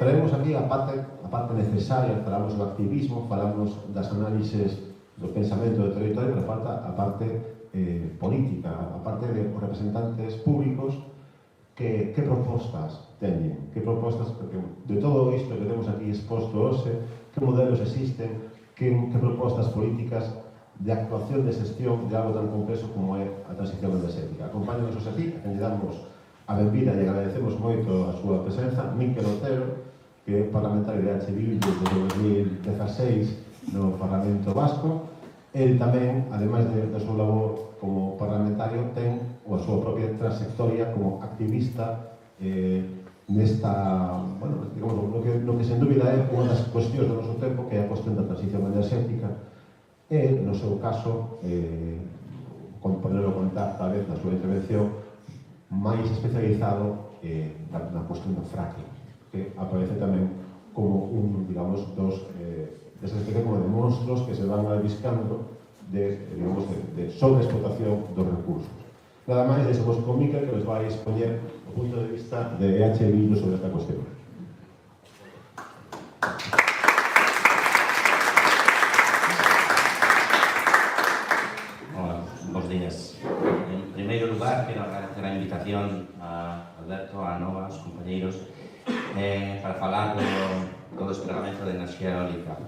traemos aquí a parte necesaria, falamos do activismo, falamos das análises do pensamento do territorio, pero falta a parte política, a parte de os representantes públicos que propostas teñen, que propostas, porque de todo isto que temos aquí exposto hoxe, que modelos existen, que propostas políticas de actuación, de xestión de algo tan complexo como é a transición enerxética. Acompáñanos aquí, a quen lle damos a benvida e agradecemos moito a súa presenza, Miquel Otero, que é parlamentario de H. Bildu desde 2016 no Parlamento Vasco. El tamén, ademais da súa labor como parlamentario, ten a súa propia trayectoria como activista nesta, bueno, digamos, no que sen dúbida é unha das cuestións do noso tempo, que é a cuestión da transición enerxética, e, no seu caso, con poderlo contar tal vez na súa intervención, máis especializado na cuestión do fracking, que aparece tamén como un, digamos, desa especie como de monstruos que se van albiscando de sobreexplotación dos recursos. Nada máis, deixamos con Miquel, que nos vai expoñer o punto de vista de H. Bildu sobre esta cuestión. Hola, bons días. En primeiro lugar, quero agradecer a invitación a Alberto, a Nova, aos compañeiros, para falar do desplegamento de enerxía eólica.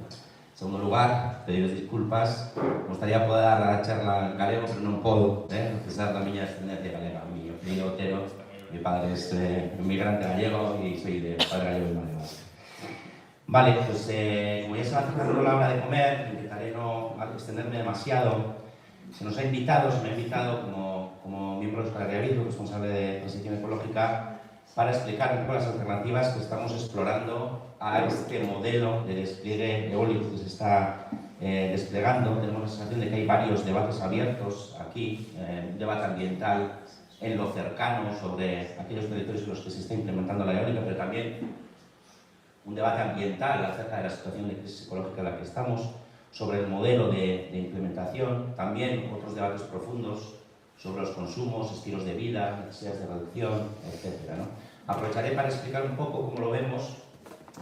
En segundo lugar, pediros disculpas, gustaría poder dar a charla en galego, pero non podo, a pesar da miña ascendencia galega. Mi apellido Otero, mi padre es inmigrante gallego e soy de padre gallego y madre vasca. Vale, pues como ya se va acercando la hora de comer, intentaré no extenderme demasiado. Se nos ha invitado, se me ha invitado como miembro de Euskal Herria Bildu, responsable de transición ecológica, para explicar un poco las alternativas que estamos explorando a este modelo de despliegue eólico que se está desplegando. Tenemos la sensación de que hay varios debates abiertos aquí, un debate ambiental en lo cercano sobre aquellos territorios en los que se está implementando la eólica, pero también un debate ambiental acerca de la situación de crisis ecológica en la que estamos, sobre el modelo de implementación, también otros debates profundos sobre los consumos, estilos de vida, necesidades de reducción, etc., ¿no? Aprovecharé para explicar un poco cómo lo vemos,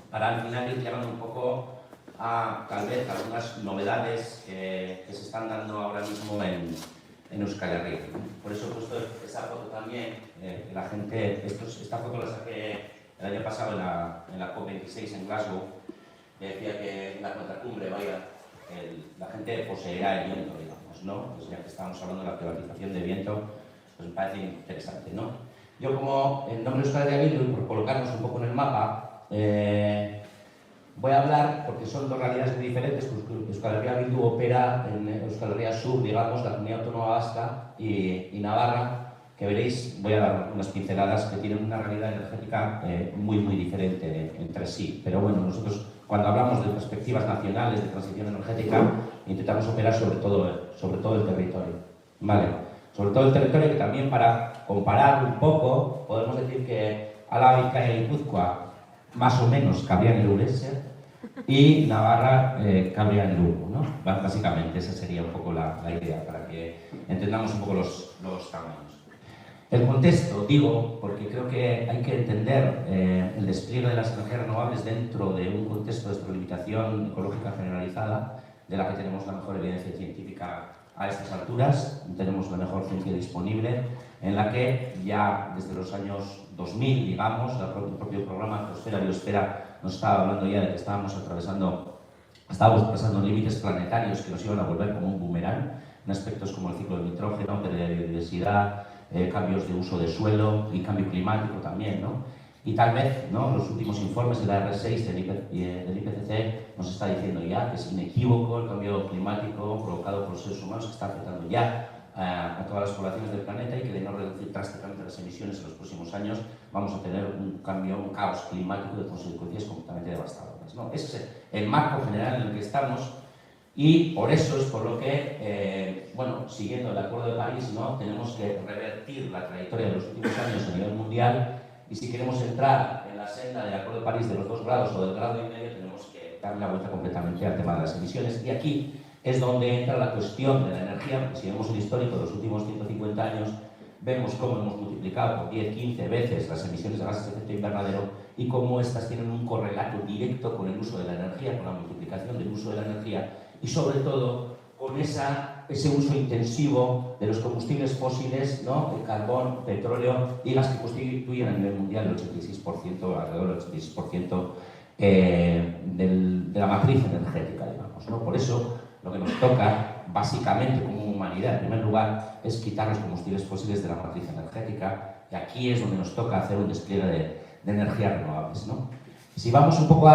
para al final ir llegando un poco a, tal vez, algunas novedades que se están dando ahora mismo en Euskal Herria. Por eso he puesto esa foto también, la gente, esta foto la saqué el año pasado en la COP26 en Glasgow, que decía que en la contracumbre, la gente poseerá el viento, digamos, ¿no? Pues ya que estamos hablando de la privatización de viento, pues me parece interesante, ¿no? Yo, como en nombre de Euskal Herria Bildu, y por colocarnos un poco en el mapa, voy a hablar, porque son dos realidades muy diferentes, pues Euskal Herria Bildu opera en Euskal Herria Sur, digamos, la Comunidad Autónoma Vasca y Navarra, que veréis, voy a dar unas pinceladas que tienen una realidad energética muy diferente entre sí. Pero bueno, nosotros, cuando hablamos de perspectivas nacionales de transición energética, intentamos operar sobre todo el territorio, ¿vale? Sobre todo el territorio, que también, para comparar un poco, podemos decir que Álava, Bizkaia y Guipúzcoa más o menos cabrían en Urense y Navarra cabría en Lugo, ¿no? Básicamente esa sería un poco la idea, para que entendamos un poco los tamaños. El contexto, digo, porque creo que hay que entender el despliegue de las energías renovables dentro de un contexto de experimentación ecológica generalizada, de la que tenemos la mejor evidencia científica a estas alturas, tenemos la mejor ciencia disponible, en la que ya desde los años 2000, digamos, el propio programa Geosfera-Biosfera nos estaba hablando ya de que estábamos pasando límites planetarios que nos iban a volver como un boomerang, en aspectos como el ciclo del nitrógeno, pérdida de biodiversidad, cambios de uso de suelo y cambio climático también, ¿no? Y tal vez, ¿no?, los últimos informes de la R6 del IPCC nos está diciendo ya que es inequívoco el cambio climático provocado por los seres humanos, que está afectando ya a todas las poblaciones del planeta, y que de no reducir drásticamente las emisiones en los próximos años vamos a tener un caos climático de consecuencias completamente devastadoras, ¿no? Ese es el marco general en el que estamos. Y por eso es por lo que, bueno, siguiendo el Acuerdo de París, ¿no?, tenemos que revertir la trayectoria de los últimos años a nivel mundial, y si queremos entrar en la senda del Acuerdo de París de los 2 grados o del grado y medio, tenemos que darle la vuelta completamente al tema de las emisiones. Y aquí es donde entra la cuestión de la energía, porque si vemos el histórico de los últimos 150 años, vemos cómo hemos multiplicado por 10, 15 veces las emisiones de gases de efecto invernadero y cómo estas tienen un correlato directo con el uso de la energía, con la multiplicación del uso de la energía y sobre todo con ese uso intensivo de los combustibles fósiles, ¿no? El carbón, petróleo y gas que constituyen a nivel mundial el 86%, alrededor del 86% de la matriz energética, digamos, ¿no? Por eso lo que nos toca, básicamente como humanidad, en primer lugar, es quitar los combustibles fósiles de la matriz energética, y aquí es donde nos toca hacer un despliegue de energías renovables, ¿no? Si vamos un poco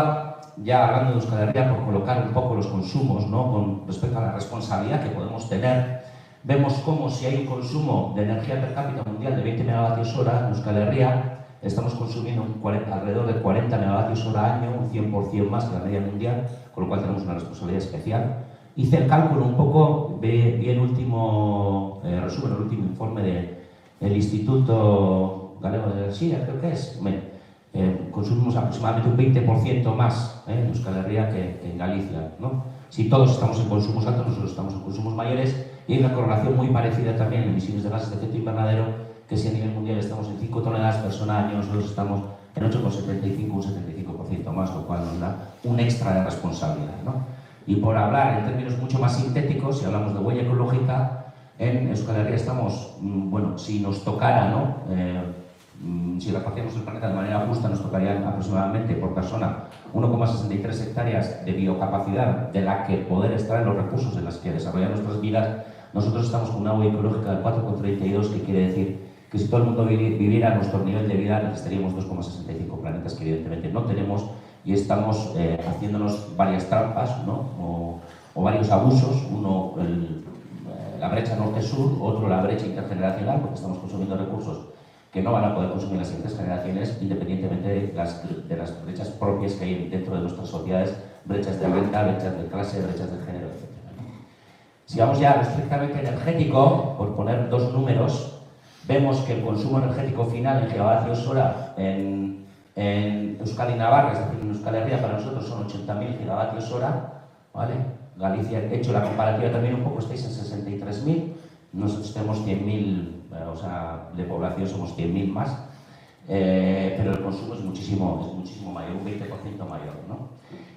ya hablando de Euskal Herria, por colocar un poco los consumos, ¿no? Con respecto a la responsabilidad que podemos tener, vemos como si hay un consumo de energía per cápita mundial de 20 megavatios hora, en Euskal Herria estamos consumiendo alrededor de 40 megavatios hora año, un 100% más que la media mundial, con lo cual tenemos una responsabilidad especial. Hice el cálculo un poco, vi el último resumen, el último informe del Instituto Galego de Energía, creo que es. Consumimos aproximadamente un 20% más en Euskal Herria que en Galicia, ¿no? Si todos estamos en consumos altos, nosotros estamos en consumos mayores, y hay una correlación muy parecida también en emisiones de gases de efecto invernadero, que si a nivel mundial estamos en 5 toneladas persona año, nosotros estamos en 8,75, un 75% más, lo cual nos da un extra de responsabilidad, ¿no? Y por hablar en términos mucho más sintéticos, si hablamos de huella ecológica, en Euskal Herria estamos, bueno, si nos tocara, ¿no? Si repartiéramos el planeta de manera justa, nos tocarían aproximadamente por persona 1,63 hectáreas de biocapacidad de la que poder extraer los recursos en las que desarrollar nuestras vidas. Nosotros estamos con una huella ecológica de 4,32, que quiere decir que si todo el mundo viviera a nuestro nivel de vida, necesitaríamos 2,65 planetas, que evidentemente no tenemos, y estamos haciéndonos varias trampas, ¿no? o varios abusos. Uno, la brecha norte-sur, otro la brecha intergeneracional, porque estamos consumiendo recursos que no van a poder consumir las siguientes generaciones, independientemente de las brechas propias que hay dentro de nuestras sociedades, brechas de renta, brechas de clase, brechas de género, etc. Si vamos ya a lo estrictamente energético, por poner dos números, vemos que el consumo energético final en gigavatios hora en Euskadi y Navarra, es decir, en Euskal Herria, para nosotros son 80.000 gigavatios hora, ¿vale? Galicia, he hecho la comparativa también un poco, estáis en 63.000, nosotros tenemos 100.000, o sea, de población somos 100.000 más, pero el consumo es muchísimo mayor, un 20% mayor, ¿no?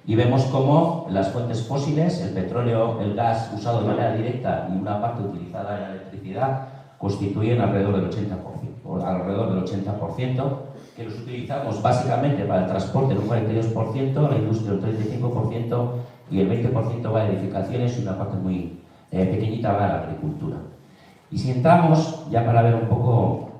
Y vemos cómo las fuentes fósiles, el petróleo, el gas usado de manera directa y una parte utilizada en la electricidad, constituyen alrededor del 80%, que los utilizamos básicamente para el transporte en un 42%, la industria un 35% y el 20% va a edificaciones y una parte muy pequeñita va a la agricultura. Y si entramos, ya para ver un poco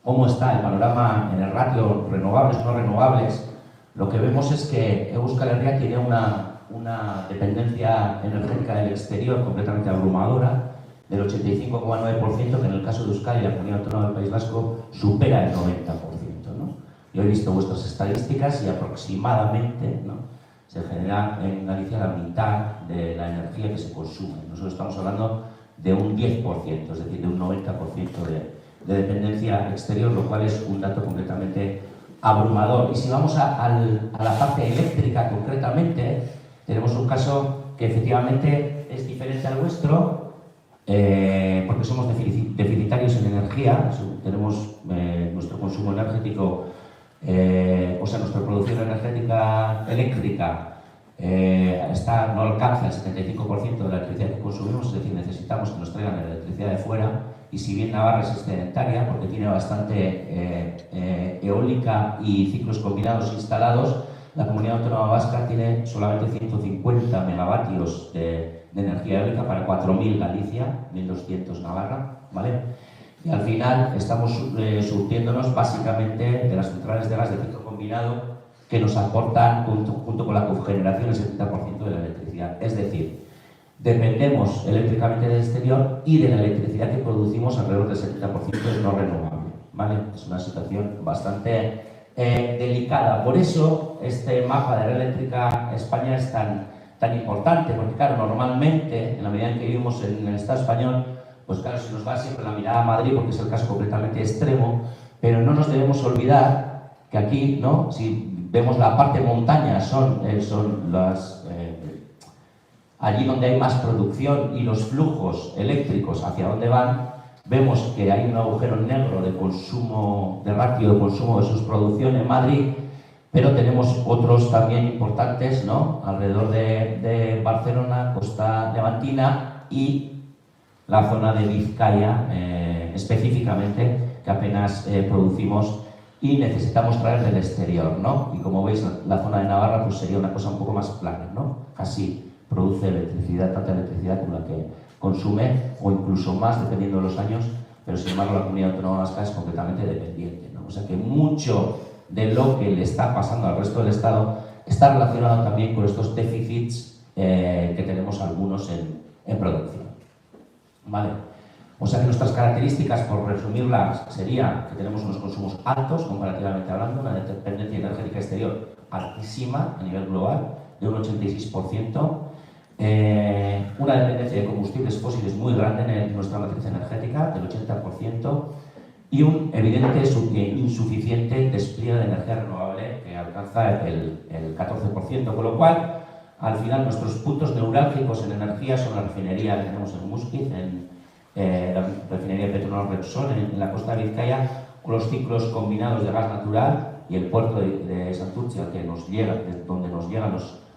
cómo está el panorama en el ratio renovables o no renovables, lo que vemos es que Euskal Herria tiene una dependencia energética del exterior completamente abrumadora, del 85,9%, que en el caso de Euskadi y la Comunidad Autónoma del País Vasco supera el 90%, ¿no? Yo he visto vuestras estadísticas y aproximadamente, ¿no?, se genera en Galicia la mitad de la energía que se consume. Nosotros estamos hablando de un 10%, es decir, de un 90% de dependencia exterior, lo cual es un dato completamente abrumador. Y si vamos a la parte eléctrica concretamente, tenemos un caso que efectivamente es diferente al vuestro, porque somos deficitarios en energía. Tenemos nuestro consumo energético, o sea, nuestra producción energética eléctrica no alcanza el 75% de la electricidad que consumimos, es decir, necesitamos que nos traigan la electricidad de fuera. Y si bien Navarra es excedentaria, porque tiene bastante eólica y ciclos combinados instalados, la Comunidad Autónoma Vasca tiene solamente 150 megavatios de energía eólica para 4.000 Galicia, 1.200 Navarra, ¿vale? Y al final estamos surtiéndonos básicamente de las centrales de gas de ciclo combinado, que nos aportan, junto con la cogeneración, el 70% de la electricidad. Es decir, dependemos eléctricamente del exterior y de la electricidad que producimos alrededor del 70% es no renovable, ¿vale? Es una situación bastante delicada. Por eso este mapa de la eléctrica España es tan importante, porque claro, normalmente, en la medida en que vivimos en el Estado español, pues claro, se nos va siempre la mirada a Madrid, porque es el caso completamente extremo, pero no nos debemos olvidar que aquí, ¿no?, si vemos la parte montaña, son las allí donde hay más producción y los flujos eléctricos hacia dónde van, vemos que hay un agujero negro de consumo, de ratio de consumo de sus producciones en Madrid, pero tenemos otros también importantes, ¿no?, alrededor de Barcelona, Costa Levantina y la zona de Vizcaya, específicamente, que apenas producimos y necesitamos traer del exterior, ¿no? Y como veis, la zona de Navarra pues sería una cosa un poco más plana, ¿no? Casi produce electricidad, tanta electricidad como la que consume, o incluso más, dependiendo de los años, pero sin embargo la comunidad autónoma vasca es completamente dependiente, ¿no? O sea que mucho de lo que le está pasando al resto del Estado está relacionado también con estos déficits que tenemos algunos en producción, ¿vale? O sea que nuestras características, por resumirlas, sería que tenemos unos consumos altos, comparativamente hablando, una dependencia energética exterior altísima a nivel global, de un 86%, una dependencia de combustibles fósiles muy grande en nuestra matriz energética, del 80%, y un evidente insuficiente despliegue de energía renovable que alcanza el 14%, con lo cual, al final, nuestros puntos neurálgicos en energía son la refinería que tenemos en Muskiz, la refinería Petronor Repsol en la costa de Vizcaya, con los ciclos combinados de gas natural y el puerto de Santurtzi, que nos llega, donde nos llegan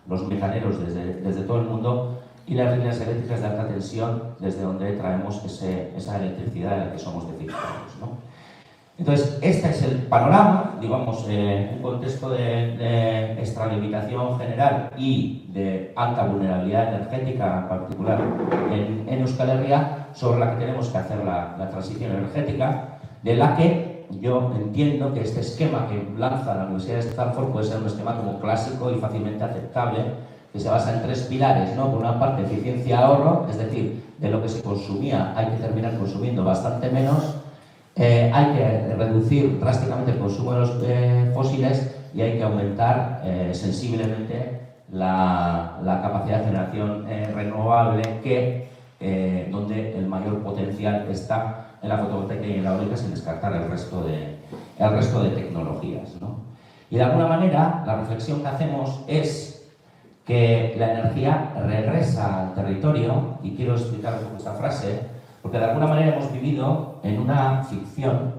los mecaneros desde todo el mundo, y las líneas eléctricas de alta tensión, desde donde traemos esa electricidad de la que somos deficitarios, ¿no? Entonces, este es el panorama, digamos, un contexto de extralimitación general y de alta vulnerabilidad energética, en particular en Euskal Herria, sobre la que tenemos que hacer la transición energética, de la que yo entiendo que este esquema que lanza la Universidad de Stanford puede ser un esquema como clásico y fácilmente aceptable, que se basa en tres pilares, ¿no? Por una parte, eficiencia-ahorro, es decir, de lo que se consumía hay que terminar consumiendo bastante menos. Hay que reducir drásticamente el consumo de los fósiles y hay que aumentar sensiblemente la capacidad de generación renovable, donde el mayor potencial está en la fotovoltaica y en la eólica, sin descartar el resto de tecnologías, ¿no? Y de alguna manera la reflexión que hacemos es que la energía regresa al territorio, y quiero explicar un poco esta frase, porque de alguna manera hemos vivido en una ficción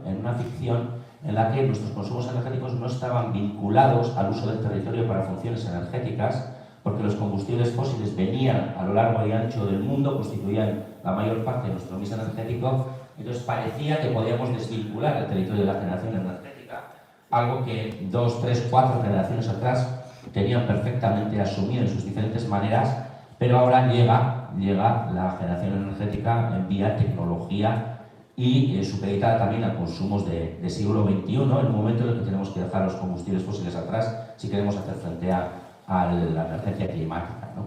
en la que nuestros consumos energéticos no estaban vinculados al uso del territorio para funciones energéticas, porque los combustibles fósiles venían a lo largo y ancho del mundo, constituían la mayor parte de nuestro mix energético, entonces parecía que podíamos desvincular el territorio de la generación energética, algo que 2, 3, 4 generaciones atrás tenían perfectamente asumido en sus diferentes maneras, pero ahora llega la generación energética en vía tecnología y supeditada también a consumos de siglo XXI, en un momento en el que tenemos que dejar los combustibles fósiles atrás si queremos hacer frente a la emergencia climática, ¿no?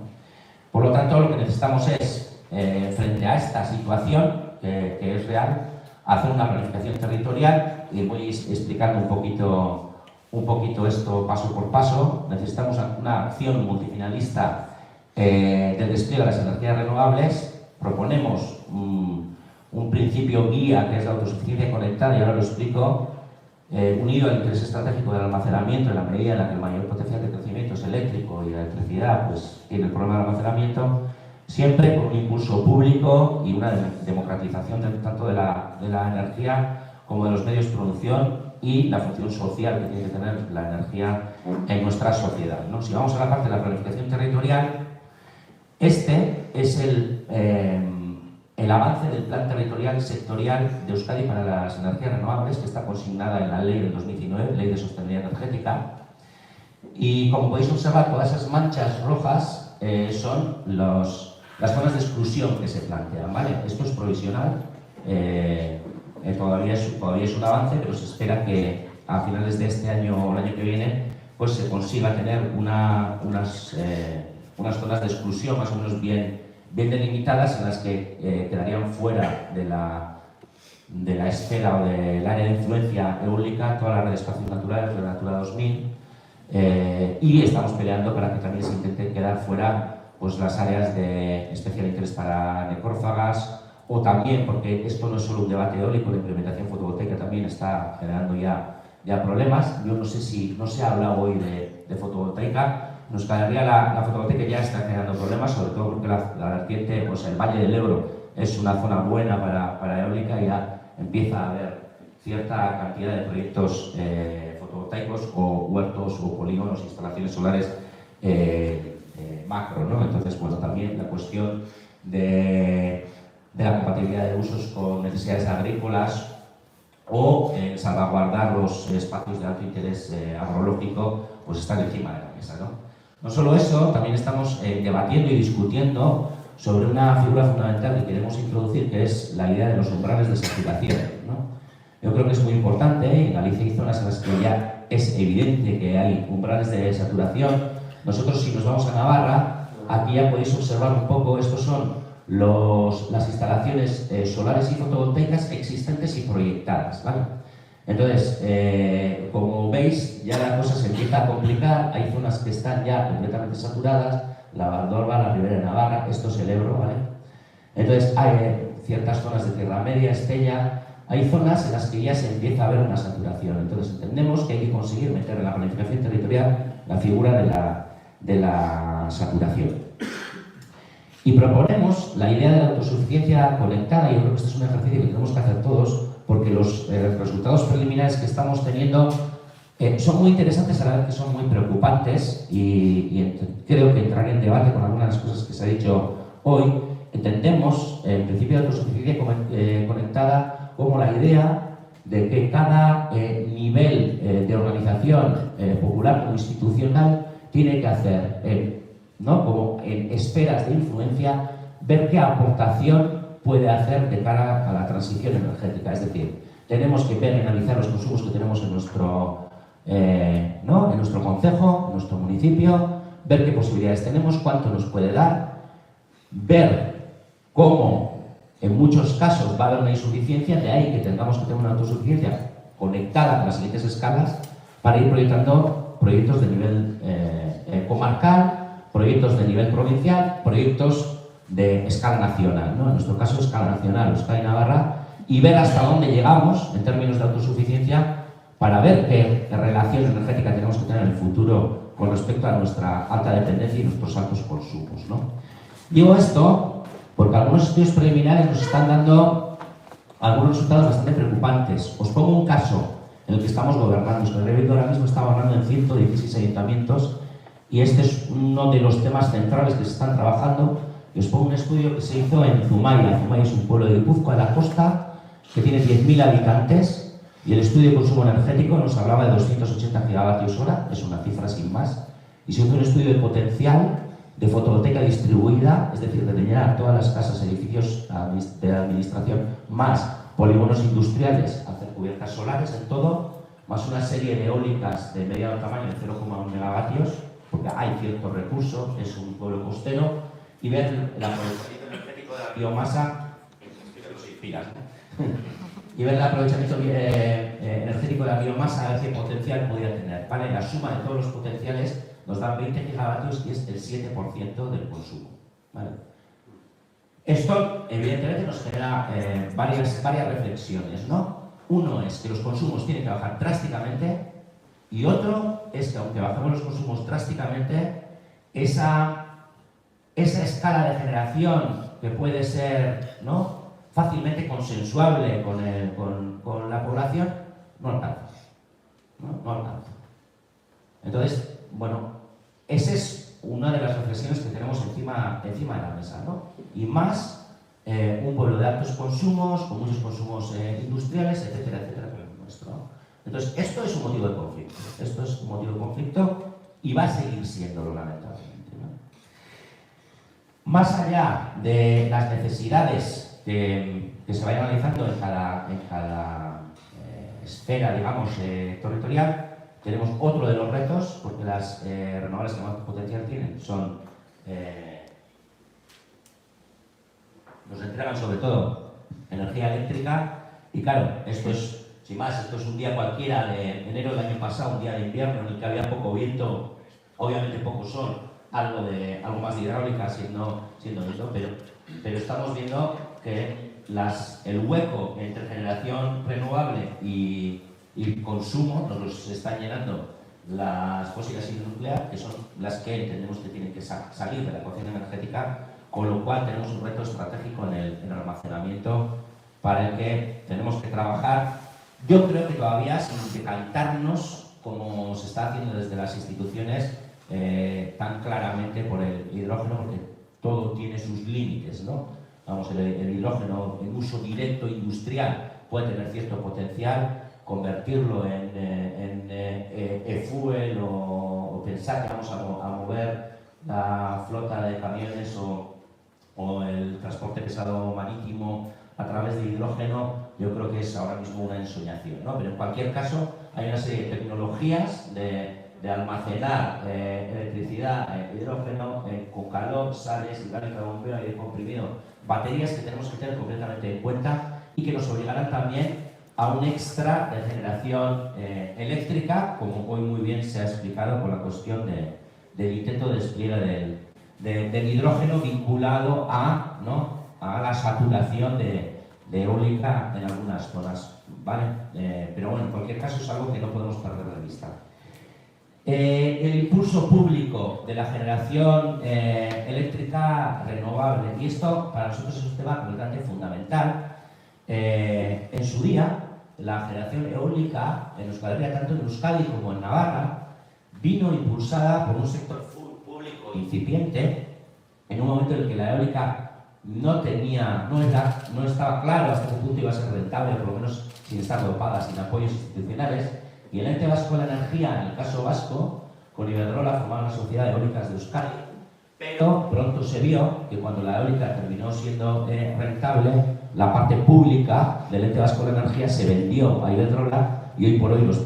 Por lo tanto, lo que necesitamos es, frente a esta situación que es real, hacer una planificación territorial, y voy explicando un poquito esto paso por paso. Necesitamos una acción multifinalista del despliegue de las energías renovables. Proponemos un principio guía que es la autosuficiencia conectada, y ahora lo explico, unido al interés estratégico del almacenamiento, en la medida en la que el mayor potencial de crecimiento es eléctrico y la electricidad pues tiene el problema del almacenamiento, siempre con un impulso público y una democratización tanto de la energía como de los medios de producción y la función social que tiene que tener la energía en nuestra sociedad, ¿no? Si vamos a la parte de la planificación territorial, este es el avance del Plan Territorial Sectorial de Euskadi para las Energías Renovables, que está consignada en la Ley del 2019, Ley de Sostenibilidad Energética. Y como podéis observar, todas esas manchas rojas son las zonas de exclusión que se plantean, ¿vale? Esto es provisional, todavía es un avance, pero se espera que a finales de este año o el año que viene pues se consiga tener unas zonas de exclusión más o menos bien delimitadas, en las que quedarían fuera de la esfera o del área de influencia eólica toda la red de espacios naturales de la Natura 2000, y estamos peleando para que también se intente quedar fuera pues las áreas de especial interés para necrófagas, o también, porque esto no es solo un debate eólico, la implementación fotovoltaica también está generando ya problemas. Yo no sé si no se ha hablado hoy de fotovoltaica. Nos caería la fotovoltaica ya está generando problemas, sobre todo porque la vertiente, pues el Valle del Ebro es una zona buena para eólica y ya empieza a haber cierta cantidad de proyectos fotovoltaicos o huertos o polígonos, instalaciones solares macro, ¿no? Entonces, bueno, también la cuestión de la compatibilidad de usos con necesidades agrícolas o salvaguardar los espacios de alto interés agrológico, pues están encima de la mesa, ¿no? No solo eso, también estamos debatiendo y discutiendo sobre una figura fundamental que queremos introducir, que es la idea de los umbrales de saturación, ¿no? Yo creo que es muy importante, en Galicia hay zonas en las que ya es evidente que hay umbrales de saturación. Nosotros, si nos vamos a Navarra, aquí ya podéis observar un poco, estos son las instalaciones solares y fotovoltaicas existentes y proyectadas, ¿vale? Entonces, como veis, ya la cosa se empieza a complicar, hay zonas que están ya completamente saturadas, la Valdorba, la Ribera de Navarra, esto es el Ebro, ¿vale? Entonces, hay ciertas zonas de Tierra Media, Estella, hay zonas en las que ya se empieza a ver una saturación. Entonces, entendemos que hay que conseguir meter en la planificación territorial la figura de la saturación. Y proponemos la idea de la autosuficiencia conectada, y yo creo que este es un ejercicio que tenemos que hacer todos, porque los resultados preliminares que estamos teniendo son muy interesantes, a la vez que son muy preocupantes, y creo que entraré en debate con algunas de las cosas que se ha dicho hoy. Entendemos el principio de autosuficiencia conectada como la idea de que cada nivel de organización popular o institucional tiene que hacer, ¿no?, como en esferas de influencia, ver qué aportación puede hacer de cara a la transición energética. Es decir, tenemos que ver y analizar los consumos que tenemos en nuestro, ¿no?, en nuestro concejo, en nuestro municipio, ver qué posibilidades tenemos, cuánto nos puede dar, ver cómo en muchos casos va a haber una insuficiencia, de ahí que tengamos que tener una autosuficiencia conectada con las siguientes escalas para ir proyectando proyectos de nivel comarcal, proyectos de nivel provincial, proyectos de escala nacional, ¿no? En nuestro caso, escala nacional, Euskadi y Navarra, y ver hasta dónde llegamos en términos de autosuficiencia para ver qué relación energética tenemos que tener en el futuro con respecto a nuestra alta dependencia y nuestros altos consumos, ¿no? Digo esto porque algunos estudios preliminares nos están dando algunos resultados bastante preocupantes. Os pongo un caso en el que estamos gobernando. Euskal Herria Bildu ahora mismo está gobernando en 116 ayuntamientos y este es uno de los temas centrales que se están trabajando. Y os pongo un estudio que se hizo en Zumaya. Zumaya es un pueblo de Guipúzcoa, de la costa, que tiene 10.000 habitantes, y el estudio de consumo energético nos hablaba de 280 gigavatios hora, es una cifra sin más, y se hizo un estudio de potencial de fotovoltaica distribuida, es decir, de rellenar todas las casas, edificios de la administración, más polígonos industriales, hacer cubiertas solares en todo, más una serie de eólicas de mediano tamaño de 0,1 megavatios, porque hay cierto recurso, es un pueblo costero, y ver el aprovechamiento energético de la biomasa, y ver el aprovechamiento energético de la biomasa, a ver qué potencial podría tener. ¿Vale? La suma de todos los potenciales nos da 20 gigavatios y es el 7% del consumo. ¿Vale? Esto, evidentemente, nos genera varias reflexiones, ¿no? Uno es que los consumos tienen que bajar drásticamente, y otro es que, aunque bajemos los consumos drásticamente, esa escala de generación que puede ser, ¿no?, fácilmente consensuable con la población, no alcanza. No alcanza. Entonces, bueno, esa es una de las reflexiones que tenemos encima de la mesa, ¿no? Y más un pueblo de altos consumos, con muchos consumos industriales, etcétera, etcétera, como el nuestro, ¿no? Entonces, esto es un motivo de conflicto. Esto es un motivo de conflicto y va a seguir siéndolo, lamentablemente, ¿no? Más allá de las necesidades que se vayan analizando en cada esfera, digamos, territorial, tenemos otro de los retos, porque las renovables que más potencial tienen son, nos entregan sobre todo energía eléctrica, y claro, esto es, sin más, esto es un día cualquiera de enero del año pasado, un día de invierno en el que había poco viento, obviamente poco sol, algo más de hidráulica siendo esto, pero estamos viendo que el hueco entre generación renovable y consumo nos los están llenando las fósiles y nuclear, que son las que entendemos que tienen que salir de la ecuación energética con lo cual tenemos un reto estratégico en el almacenamiento para el que tenemos que trabajar. Yo creo que todavía sin decantarnos, como se está haciendo desde las instituciones, tan claramente por el hidrógeno, porque todo tiene sus límites, ¿no? Vamos, el hidrógeno en uso directo industrial puede tener cierto potencial, convertirlo en e-fuel o pensar que vamos a mover la flota de camiones o el transporte pesado marítimo a través de hidrógeno, yo creo que es ahora mismo una ensoñación, ¿no? Pero en cualquier caso hay una serie de tecnologías de almacenar electricidad, hidrógeno con calor, sales, hidráulica de bombeo, aire comprimido, baterías que tenemos que tener completamente en cuenta y que nos obligarán también a un extra de generación eléctrica, como hoy muy bien se ha explicado con la cuestión del intento de despliegue del hidrógeno vinculado a, ¿no?, a la saturación de eólica en algunas zonas, ¿vale? Pero bueno, en cualquier caso es algo que no podemos perder de vista. El impulso público de la generación eléctrica renovable, y esto para nosotros es un tema completamente fundamental. En su día, la generación eólica en Euskal Herria, tanto en Euskadi como en Navarra, vino impulsada por un sector público incipiente, en un momento en el que la eólica no estaba claro hasta qué punto iba a ser rentable, por lo menos sin estar dopada, sin apoyos institucionales, y el Ente Vasco de la Energía, en el caso vasco, con Iberdrola formaron la Sociedad de Eólicas de Euskadi, pero pronto se vio que cuando la eólica terminó siendo rentable, la parte pública del Ente Vasco de la Energía se vendió a Iberdrola y hoy por hoy los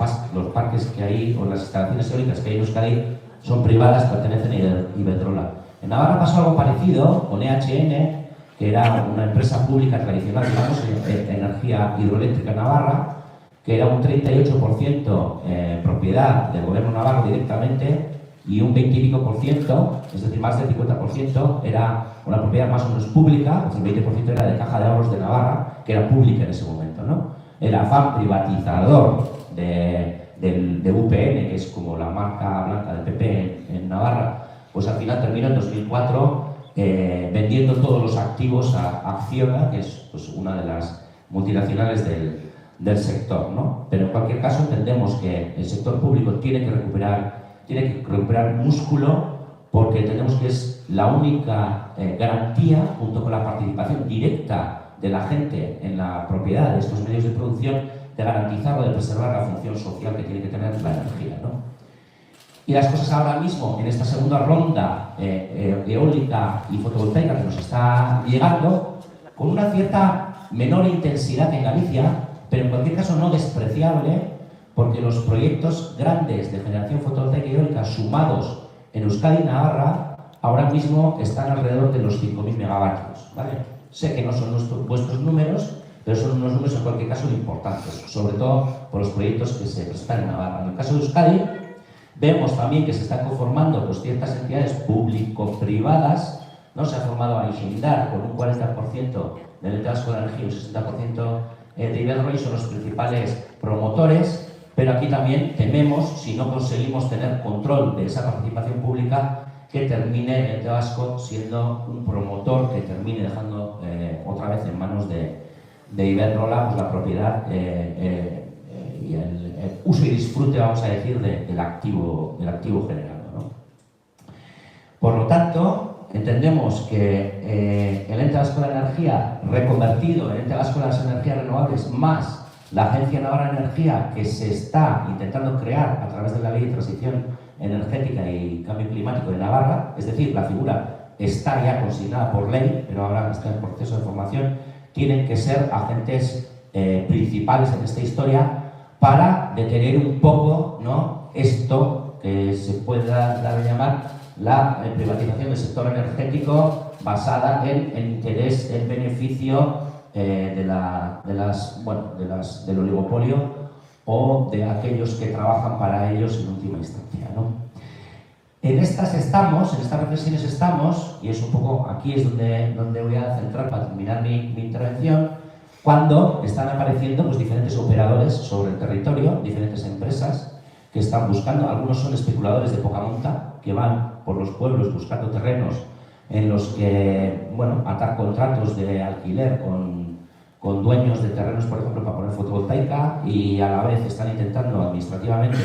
parques que hay, o las instalaciones eólicas que hay en Euskadi, son privadas, pertenecen a Iberdrola. En Navarra pasó algo parecido con EHN, que era una empresa pública tradicional, digamos, energía hidroeléctrica en Navarra, que era un 38% propiedad del gobierno navarro directamente y un 20 y pico por ciento, es decir, más del 50%, era una propiedad más o menos pública, pues el 20% era de Caja de Ahorros de Navarra, que era pública en ese momento, ¿no? El afán privatizador de UPN, que es como la marca blanca del PP en Navarra, pues al final terminó en 2004 vendiendo todos los activos a Acciona, que es pues, una de las multinacionales del sector, ¿no? Pero en cualquier caso entendemos que el sector público tiene que recuperar músculo, porque entendemos que es la única garantía, junto con la participación directa de la gente en la propiedad de estos medios de producción, de garantizar o de preservar la función social que tiene que tener la energía, ¿no? Y las cosas ahora mismo, en esta segunda ronda eólica y fotovoltaica que nos está llegando, con una cierta menor intensidad en Galicia, pero en cualquier caso no despreciable, porque los proyectos grandes de generación fotovoltaica y eólica sumados en Euskadi y Navarra ahora mismo están alrededor de los 5.000 megavatios, ¿vale? Sé que no son vuestros números, pero son unos números en cualquier caso importantes, sobre todo por los proyectos que se presentan en Navarra. En el caso de Euskadi, vemos también que se están conformando pues, ciertas entidades público-privadas, ¿no? Se ha formado Aixendar con un 40% del Ente Vasco de la Energía y un 60% de Iberdrola, y son los principales promotores, pero aquí también tememos, si no conseguimos tener control de esa participación pública, que termine el Ente Vasco siendo un promotor que termine dejando otra vez en manos de Iberdrola pues, la propiedad y el uso y disfrute, vamos a decir, del activo generado, ¿no? Por lo tanto, entendemos que el Ente Vasco de la Energía, reconvertido en Ente Vasco de las Energías Renovables, más la Agencia Navarra de Energía, que se está intentando crear a través de la Ley de Transición Energética y Cambio Climático de Navarra, es decir, la figura está ya consignada por ley, pero ahora está en proceso de formación, tienen que ser agentes principales en esta historia para detener un poco, ¿no?, esto que se puede dar a llamar la privatización del sector energético basada en el interés, el beneficio del oligopolio o de aquellos que trabajan para ellos en última instancia, ¿no? En estas reflexiones estamos, y es un poco aquí es donde voy a centrar para terminar mi intervención, cuando están apareciendo pues, diferentes operadores sobre el territorio, diferentes empresas que están buscando, algunos son especuladores de poca monta, que van por los pueblos buscando terrenos en los que, bueno, atar contratos de alquiler con dueños de terrenos, por ejemplo, para poner fotovoltaica, y a la vez están intentando administrativamente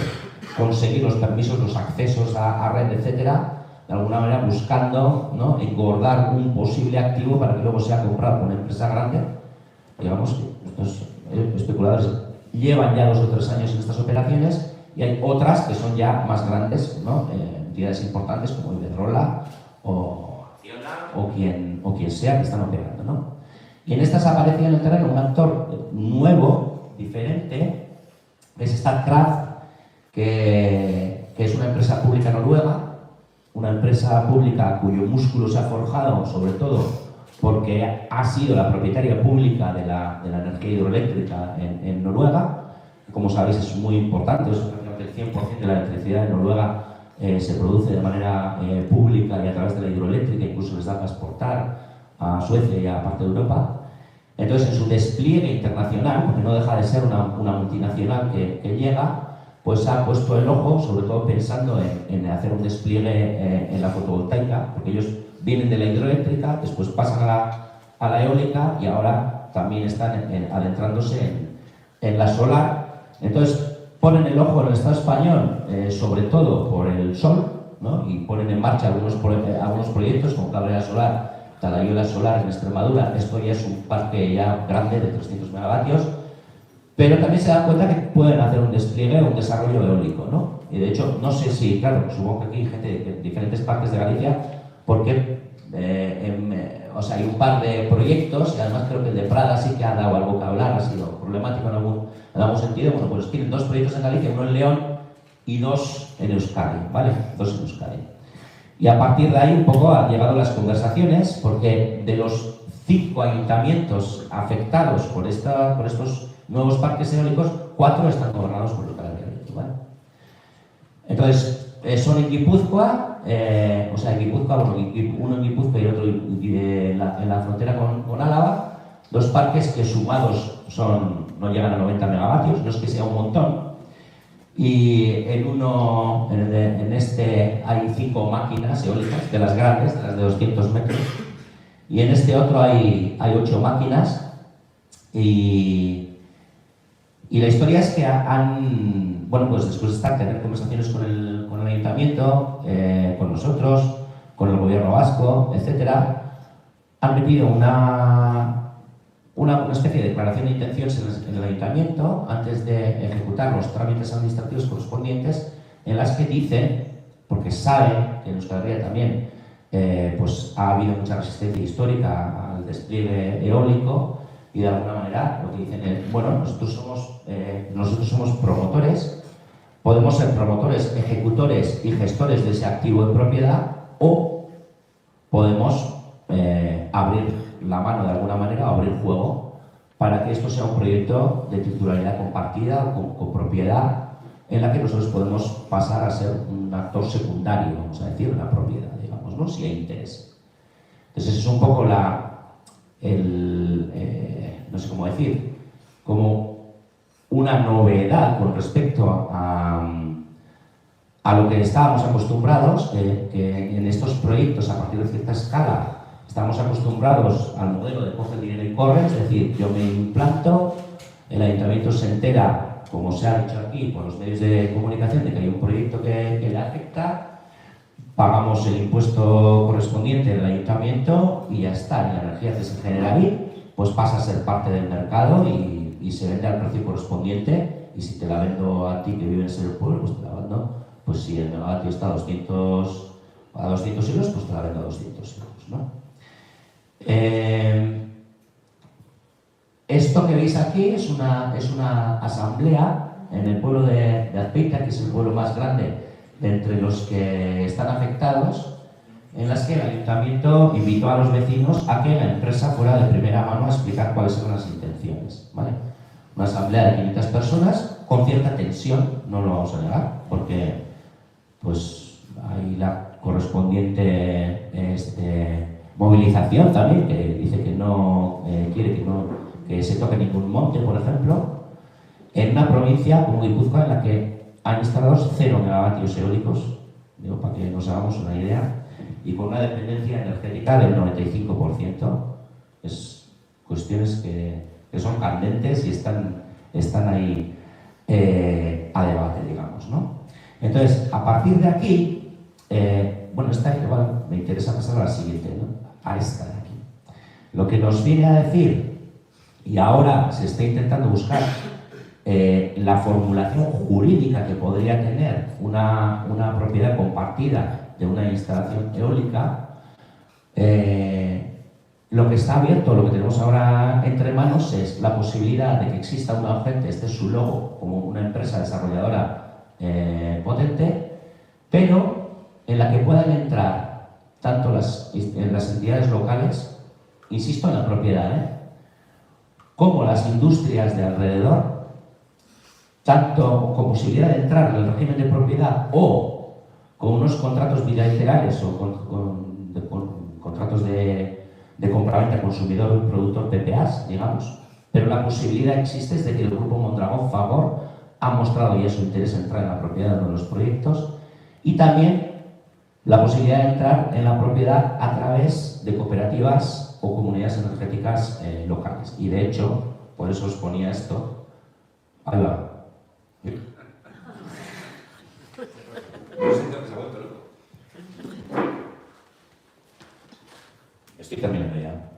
conseguir los permisos, los accesos a red, etcétera, de alguna manera buscando, ¿no?, engordar un posible activo para que luego sea comprado por una empresa grande. Digamos que estos especuladores llevan ya 2 o 3 años en estas operaciones, y hay otras que son ya más grandes, ¿no?, entidades importantes como Iberdrola o quien sea que están operando, ¿no? Y en estas aparece en el terreno un actor nuevo, diferente, que es Statkraft, que es una empresa pública noruega, una empresa pública cuyo músculo se ha forjado sobre todo porque ha sido la propietaria pública de la energía hidroeléctrica en Noruega. Como sabéis, es muy importante, el 100% de la electricidad en Noruega se produce de manera pública y a través de la hidroeléctrica, incluso les da para exportar a Suecia y a parte de Europa. Entonces, en su despliegue internacional, porque no deja de ser una multinacional que llega, pues ha puesto el ojo, sobre todo pensando en hacer un despliegue en la fotovoltaica, porque ellos vienen de la hidroeléctrica, después pasan a la eólica y ahora también están adentrándose en la solar. Entonces, ponen el ojo en el Estado español, sobre todo por el sol, ¿no?, y ponen en marcha algunos proyectos como Cabrera Solar, Talayola Solar en Extremadura. Esto ya es un parque ya grande de 300 megavatios, pero también se dan cuenta que pueden hacer un despliegue o un desarrollo eólico, ¿no? Y de hecho, no sé si, claro, supongo que aquí hay gente de diferentes partes de Galicia, porque o sea, hay un par de proyectos, y además creo que el de Prada sí que ha dado algo que hablar, ha sido problemático en algún sentido. Bueno, pues tienen 2 proyectos en Galicia, uno en León y 2 en Euskadi, ¿vale? 2 en Euskadi. Y a partir de ahí un poco han llegado las conversaciones, porque de los 5 ayuntamientos afectados por estos nuevos parques eólicos, 4 están gobernados por Euskal Herria Bildu, ¿vale? Entonces, son en Guipúzcoa, o sea, en Guipúzcoa, bueno, uno en Guipúzcoa y otro en la frontera con Álava, 2 parques que sumados no llegan a 90 megavatios, no es que sea un montón. Y en este hay 5 máquinas eólicas, de las grandes, de las de 200 metros, y en este otro hay 8 máquinas, y la historia es que bueno, pues después de tener conversaciones con el ayuntamiento, con nosotros, con el gobierno vasco, etcétera, han metido una especie de declaración de intenciones en el ayuntamiento antes de ejecutar los trámites administrativos correspondientes, en las que dicen, porque saben que en Euskal Herria también pues ha habido mucha resistencia histórica al despliegue eólico, y de alguna manera lo que dicen es, bueno, nosotros somos promotores, podemos ser promotores, ejecutores y gestores de ese activo de propiedad, o podemos abrir la mano de alguna manera, o abrir juego para que esto sea un proyecto de titularidad compartida o con propiedad, en la que nosotros podemos pasar a ser un actor secundario, vamos a decir, en la propiedad, digamos, ¿no?, si hay interés. Entonces es un poco no sé cómo decir, como una novedad con respecto a lo que estábamos acostumbrados, que en estos proyectos a partir de cierta escala estamos acostumbrados al modelo de coge el dinero y corre, es decir, yo me implanto, el ayuntamiento se entera, como se ha dicho aquí por los medios de comunicación, de que hay un proyecto que le afecta, pagamos el impuesto correspondiente del ayuntamiento y ya está. Y la energía que se genera ahí pues pasa a ser parte del mercado y se vende al precio correspondiente. Y si te la vendo a ti que vives en el pueblo, pues te la vendo, pues si el megavatio está a 200 euros, pues te la vendo a 200 euros, ¿no? Esto que veis aquí es una asamblea en el pueblo de Azpeitia, que es el pueblo más grande de entre los que están afectados, en las que el ayuntamiento invitó a los vecinos a que la empresa fuera de primera mano a explicar cuáles eran las intenciones, ¿vale? Una asamblea de 500 personas con cierta tensión, no lo vamos a negar, porque pues hay la correspondiente movilización también, que dice que no quiere que se toque ningún monte, por ejemplo, en una provincia como Guipúzcoa, en la que han instalado 0 megavatios eólicos, digo, para que nos hagamos una idea, y con una dependencia energética del 95%. Es cuestiones que son candentes y están ahí a debate, digamos, ¿no? Entonces, a partir de aquí, bueno, esta igual me interesa pasar a la siguiente, ¿no? A esta de aquí. Lo que nos viene a decir, y ahora se está intentando buscar la formulación jurídica que podría tener una propiedad compartida de una instalación eólica, lo que está abierto, lo que tenemos ahora entre manos es la posibilidad de que exista un agente, este es su logo, como una empresa desarrolladora potente, pero en la que puedan entrar tanto las entidades locales, insisto en la propiedad, como las industrias de alrededor, tanto con posibilidad de entrar en el régimen de propiedad o con unos contratos bilaterales o con contratos de compraventa consumidor y productor PPAs, digamos, pero la posibilidad existe es de que el Grupo Mondragón Fagor ha mostrado ya su interés en entrar en la propiedad de uno de los proyectos y también la posibilidad de entrar en la propiedad a través de cooperativas o comunidades energéticas locales. Y de hecho, por eso os ponía esto. Ahí va. Estoy terminando ya.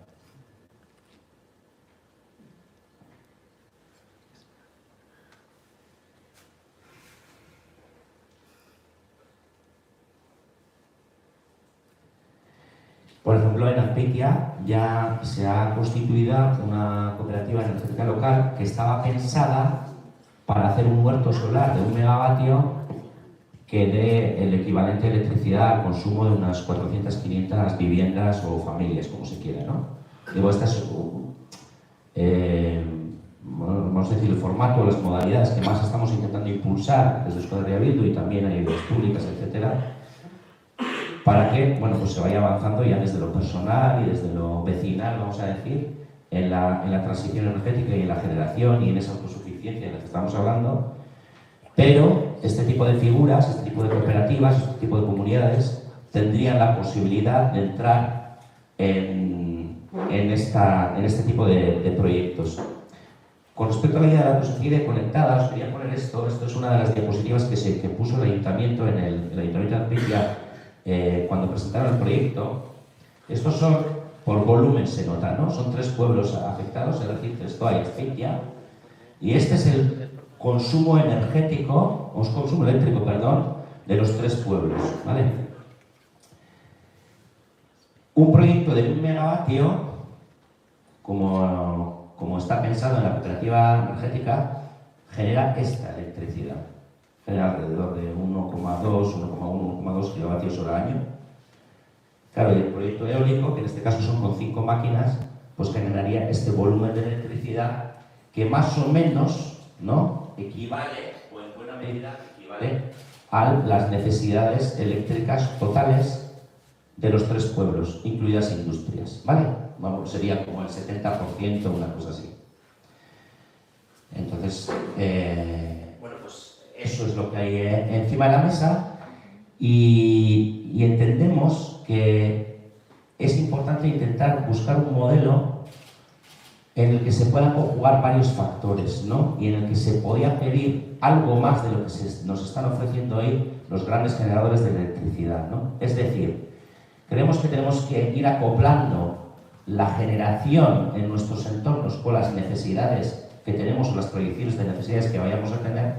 Por ejemplo, en Azpeitia ya se ha constituido una cooperativa energética local que estaba pensada para hacer un huerto solar de 1 megavatio que dé el equivalente de electricidad al consumo de unas 400-500 viviendas o familias, como se quiera, ¿no? Digo, esta es, vamos a decir, el formato, las modalidades que más estamos intentando impulsar desde Euskal Herria Bildu y también hay ayudas públicas, etcétera, para que, bueno, pues se vaya avanzando ya desde lo personal y desde lo vecinal, vamos a decir, en la transición energética y en la generación y en esa autosuficiencia de la que estamos hablando. Pero este tipo de figuras, este tipo de cooperativas, este tipo de comunidades tendrían la posibilidad de entrar en este tipo de proyectos. Con respecto a la idea de la autosuficiencia conectada, os quería poner esto. Esto es una de las diapositivas que puso el ayuntamiento en el ayuntamiento de Azpeitia cuando presentaron el proyecto. Estos son, por volumen se nota, ¿no? Son 3 pueblos afectados, es decir, Zestoa y Azpeitia. Y este es el consumo energético, o consumo eléctrico, perdón, de los 3 pueblos, ¿vale? Un proyecto de 1 megavatio, como está pensado en la cooperativa energética, genera esta electricidad. Genera alrededor de 1,2, 1,1, 1,2 kilovatios hora año. Claro, y el proyecto eólico, que en este caso son con 5 máquinas, pues generaría este volumen de electricidad que más o menos, ¿no?, equivale, o en buena medida equivale a las necesidades eléctricas totales de los 3 pueblos, incluidas industrias, ¿vale? Vamos, sería como el 70%, una cosa así. Entonces, bueno, pues eso es lo que hay encima de la mesa y entendemos que es importante intentar buscar un modelo en el que se puedan conjugar varios factores, ¿no? Y en el que se podía pedir algo más de lo que nos están ofreciendo hoy los grandes generadores de electricidad, ¿no? Es decir, creemos que tenemos que ir acoplando la generación en nuestros entornos con las necesidades que tenemos o las proyecciones de necesidades que vayamos a tener.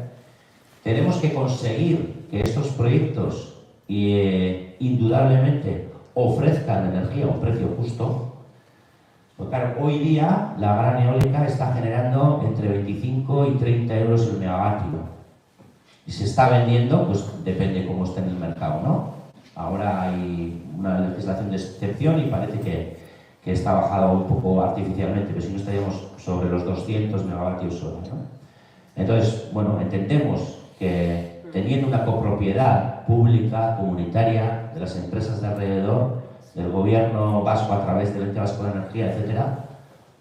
Tenemos que conseguir que estos proyectos indudablemente ofrezcan energía a un precio justo. Pues claro, hoy día la gran eólica está generando entre 25 y 30 euros el megavatio. Y se está vendiendo, pues depende cómo esté en el mercado, ¿no? Ahora hay una legislación de excepción y parece que está bajada un poco artificialmente, pero si no estaríamos sobre los 200 megavatios hora, ¿no? Entonces, bueno, entendemos que teniendo una copropiedad pública, comunitaria, de las empresas de alrededor, del gobierno vasco a través del ente vasco de energía, etcétera,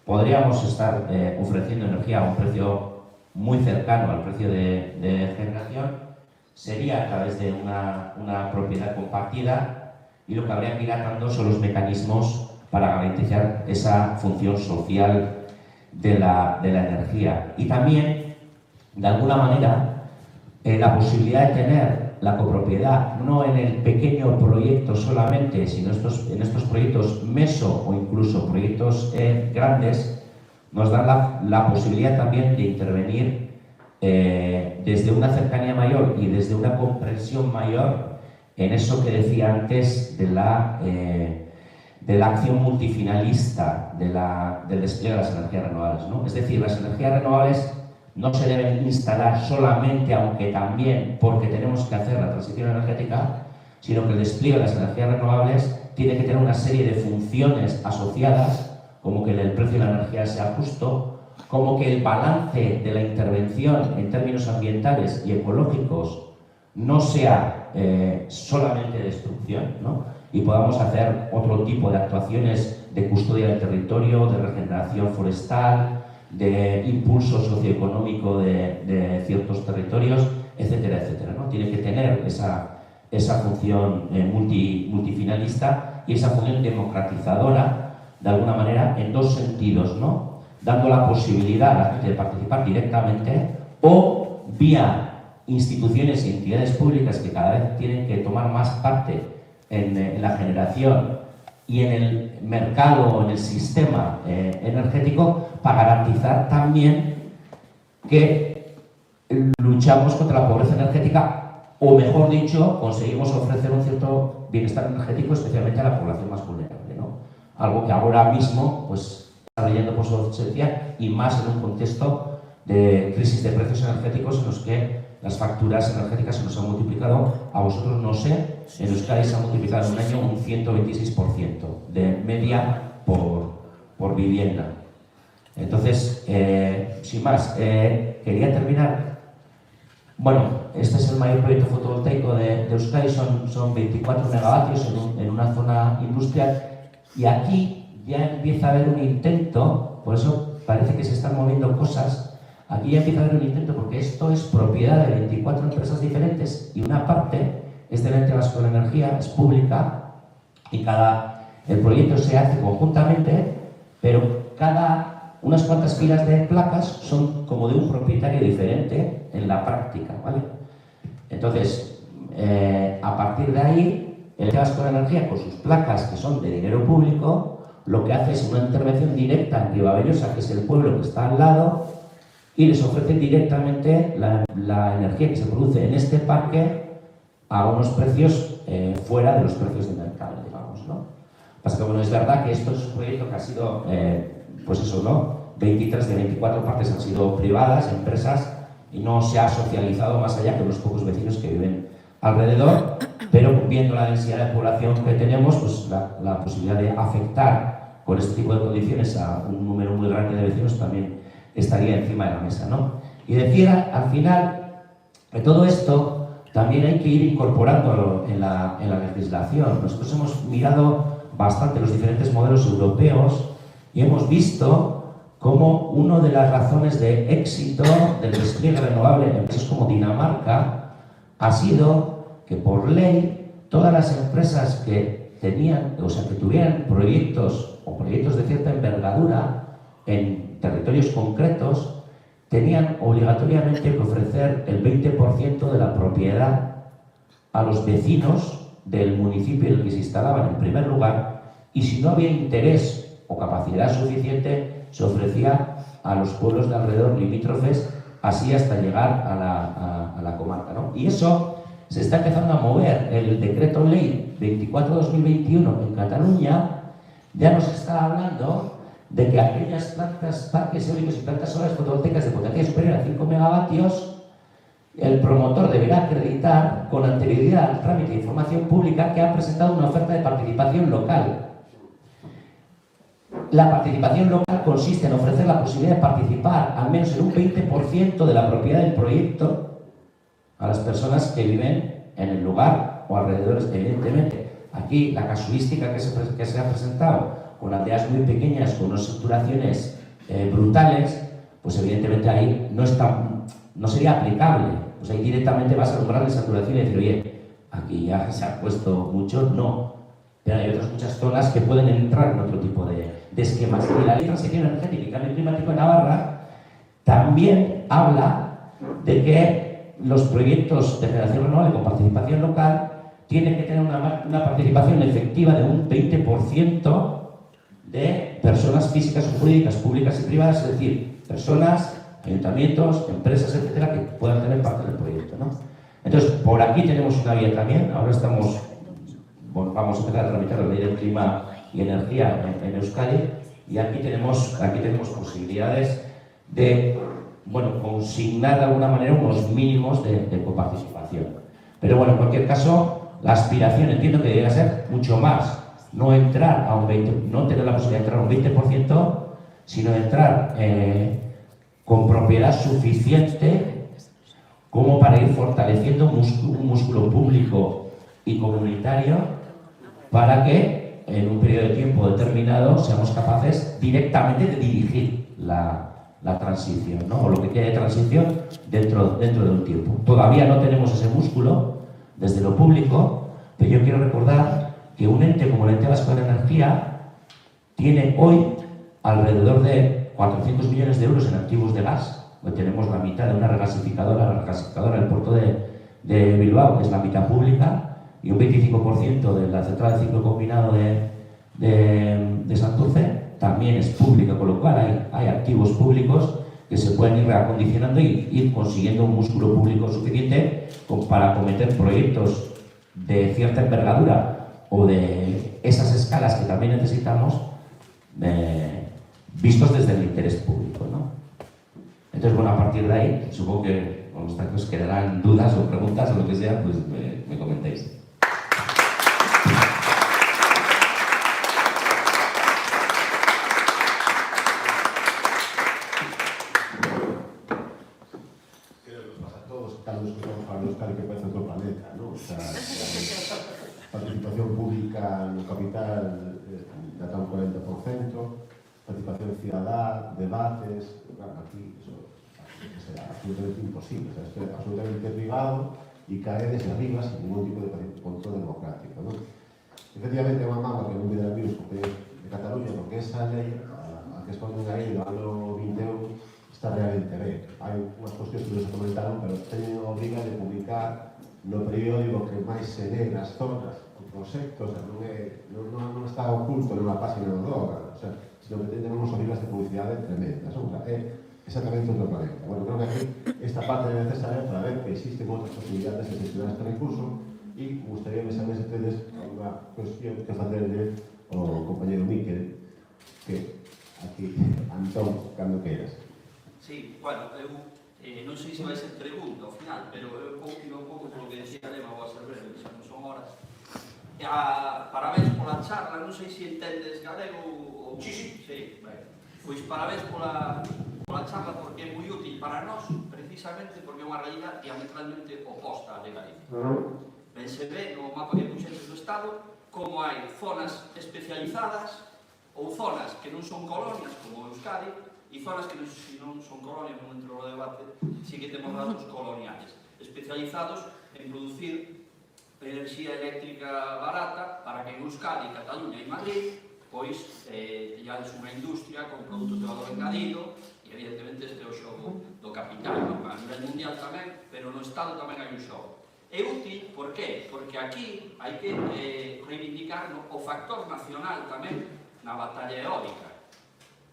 podríamos estar ofreciendo energía a un precio muy cercano al precio de generación. Sería a través de una propiedad compartida y lo que habría que ir atando son los mecanismos para garantizar esa función social de la energía. Y también, de alguna manera, la posibilidad de tener la copropiedad no en el pequeño proyecto solamente, sino en estos proyectos meso o incluso proyectos grandes, nos da la posibilidad también de intervenir desde una cercanía mayor y desde una comprensión mayor en eso que decía antes de la acción multifinalista del despliegue de las energías renovables, ¿no? Es decir, las energías renovables no se deben instalar solamente, aunque también porque tenemos que hacer la transición energética, sino que el despliegue de las energías renovables tiene que tener una serie de funciones asociadas, como que el precio de la energía sea justo, como que el balance de la intervención en términos ambientales y ecológicos no sea solamente destrucción, ¿no? Y podamos hacer otro tipo de actuaciones de custodia del territorio, de regeneración forestal, de impulso socioeconómico de ciertos territorios, etcétera, etcétera, ¿no? Tiene que tener esa función multifinalista y esa función democratizadora, de alguna manera, en dos sentidos, ¿no? Dando la posibilidad a la gente de participar directamente o vía instituciones y entidades públicas que cada vez tienen que tomar más parte en la generación y en el mercado o en el sistema energético, para garantizar también que luchamos contra la pobreza energética, o mejor dicho, conseguimos ofrecer un cierto bienestar energético especialmente a la población más vulnerable, ¿no? Algo que ahora mismo pues, está leyendo por su ausencia, y más en un contexto de crisis de precios energéticos en los que las facturas energéticas se nos han multiplicado, a vosotros no sé, en Euskadi se ha multiplicado en un año un 126% de media por vivienda. Entonces, sin más, quería terminar. Bueno, este es el mayor proyecto fotovoltaico de Euskadi, son 24 megavatios en una zona industrial, y aquí ya empieza a haber un intento, por eso parece que se están moviendo cosas. Aquí ya empieza a haber un intento, porque esto es propiedad de 24 empresas diferentes y una parte es del Ente Vasco de la Energía, es pública, y el proyecto se hace conjuntamente, pero unas cuantas filas de placas son como de un propietario diferente en la práctica, ¿vale? Entonces, a partir de ahí, el Ente Vasco de la Energía, con sus placas que son de dinero público, lo que hace es una intervención directa en Ribavellosa, que es el pueblo que está al lado, y les ofrecen directamente la energía que se produce en este parque a unos precios fuera de los precios de mercado, digamos, ¿no? Pasa que, bueno, es verdad que esto es un proyecto que ha sido, pues eso, ¿no? 23 de 24 partes han sido privadas, empresas, y no se ha socializado más allá que los pocos vecinos que viven alrededor, pero viendo la densidad de población que tenemos, pues la posibilidad de afectar con este tipo de condiciones a un número muy grande de vecinos también estaría encima de la mesa, ¿no? Y decía, al final, que todo esto también hay que ir incorporándolo en la legislación. Nosotros hemos mirado bastante los diferentes modelos europeos y hemos visto cómo una de las razones de éxito del despliegue renovable en países como Dinamarca ha sido que, por ley, todas las empresas que tuvieran proyectos o proyectos de cierta envergadura en territorios concretos, tenían obligatoriamente que ofrecer el 20% de la propiedad a los vecinos del municipio en el que se instalaban en primer lugar, y si no había interés o capacidad suficiente, se ofrecía a los pueblos de alrededor limítrofes, así hasta llegar a la comarca, ¿no? Y eso se está empezando a mover. El decreto ley 24/2021 en Cataluña ya nos está hablando de que aquellas plantas, parques eólicos y plantas solares fotovoltaicas de potencia superior a 5 megavatios, el promotor deberá acreditar con anterioridad al trámite de información pública que ha presentado una oferta de participación local. La participación local consiste en ofrecer la posibilidad de participar al menos en un 20% de la propiedad del proyecto a las personas que viven en el lugar o alrededores. Evidentemente, aquí la casuística que se ha presentado, con aldeas muy pequeñas, con unas saturaciones brutales, pues evidentemente ahí no sería aplicable. Pues ahí directamente vas a lograr la saturación y decir, oye, aquí ya se ha puesto mucho. No, pero hay otras muchas zonas que pueden entrar en otro tipo de esquemas. Y la Ley de Transición Energética y Cambio Climático de Navarra también habla de que los proyectos de generación renovable con participación local tienen que tener una participación efectiva de un 20% de personas físicas o jurídicas, públicas y privadas, es decir, personas, ayuntamientos, empresas, etcétera, que puedan tener parte del proyecto, ¿no? Entonces, por aquí tenemos una vía también. Ahora vamos a empezar a tramitar la Ley del Clima y Energía en Euskadi, y aquí tenemos posibilidades de, bueno, consignar de alguna manera unos mínimos de coparticipación. Pero bueno, en cualquier caso, la aspiración entiendo que debería ser mucho más, no entrar a un 20%, no tener la posibilidad de entrar a un 20%, sino entrar con propiedad suficiente como para ir fortaleciendo un músculo público y comunitario para que en un periodo de tiempo determinado seamos capaces directamente de dirigir la transición, ¿no? O lo que quede de transición dentro de un tiempo. Todavía no tenemos ese músculo desde lo público, pero yo quiero recordar que un ente como el Ente Vasco de Energía tiene hoy alrededor de 400 millones de euros en activos de gas. Hoy tenemos la mitad de una regasificadora, la regasificadora del puerto de Bilbao, que es la mitad pública, y un 25% de la central de ciclo combinado de Santurce también es pública, con lo cual hay activos públicos que se pueden ir reacondicionando y ir consiguiendo un músculo público suficiente para acometer proyectos de cierta envergadura o de esas escalas que también necesitamos, vistos desde el interés público, ¿no? Entonces, bueno, a partir de ahí, supongo que os quedarán dudas o preguntas o lo que sea, pues me comentéis. Euskadi que parece otro planeta, ¿no? O sea, participación pública no capital da un 40%, participación ciudadana, debates, bueno, aquí eso es absolutamente imposible, o sea, esto es absolutamente privado y cae desde arriba sin ningún tipo de control democrático, ¿no? Efectivamente, mamá, que non me dá amigos de Cataluña, porque esa lei, a que exponen aí do ano 21, está realmente ben. Hai unhas cuestións que nos comentaron, pero teñen a obriga de publicar no periódico que máis se ve nas zonas o proxecto, o sea, non está oculto nunha página do blog, o sea, sino que tenemos obrigas de publicidade tremendas, o sea, é exactamente outro planeta. Bueno, creo que aquí esta parte é necesaria para ver que existen outras posibilidades de gestionar este recurso e me gustaría que sabes tedes unha cuestión que facerle ao compañero Miquel, que aquí, Antón, cando queiras. Sí, bueno, eu non sei se vai ser pregunta ao final, pero eu confio un pouco polo que decía Lema, vou a ser breve, xa non son horas. Parabéns pola charla, non sei se entendes galego ou... Sí, pois parabéns pola charla porque é moi útil para nós, precisamente porque é unha realidade diametralmente oposta á de Galicia. Ben se ve no mapa que puxetes do Estado como hai zonas especializadas ou zonas que non son colonias como Euskadi e zonas que non son colonias, non entro no debate, si que temos datos coloniales, especializados en producir enerxía eléctrica barata para que en Euskadi, Cataluña e Madrid pois teñades unha industria con produtos de valor engadido e evidentemente este é o xogo do capital, a nivel mundial tamén, pero no Estado tamén hai un xogo. É útil, por qué? Porque aquí hai que reivindicar o factor nacional tamén na batalla eólica.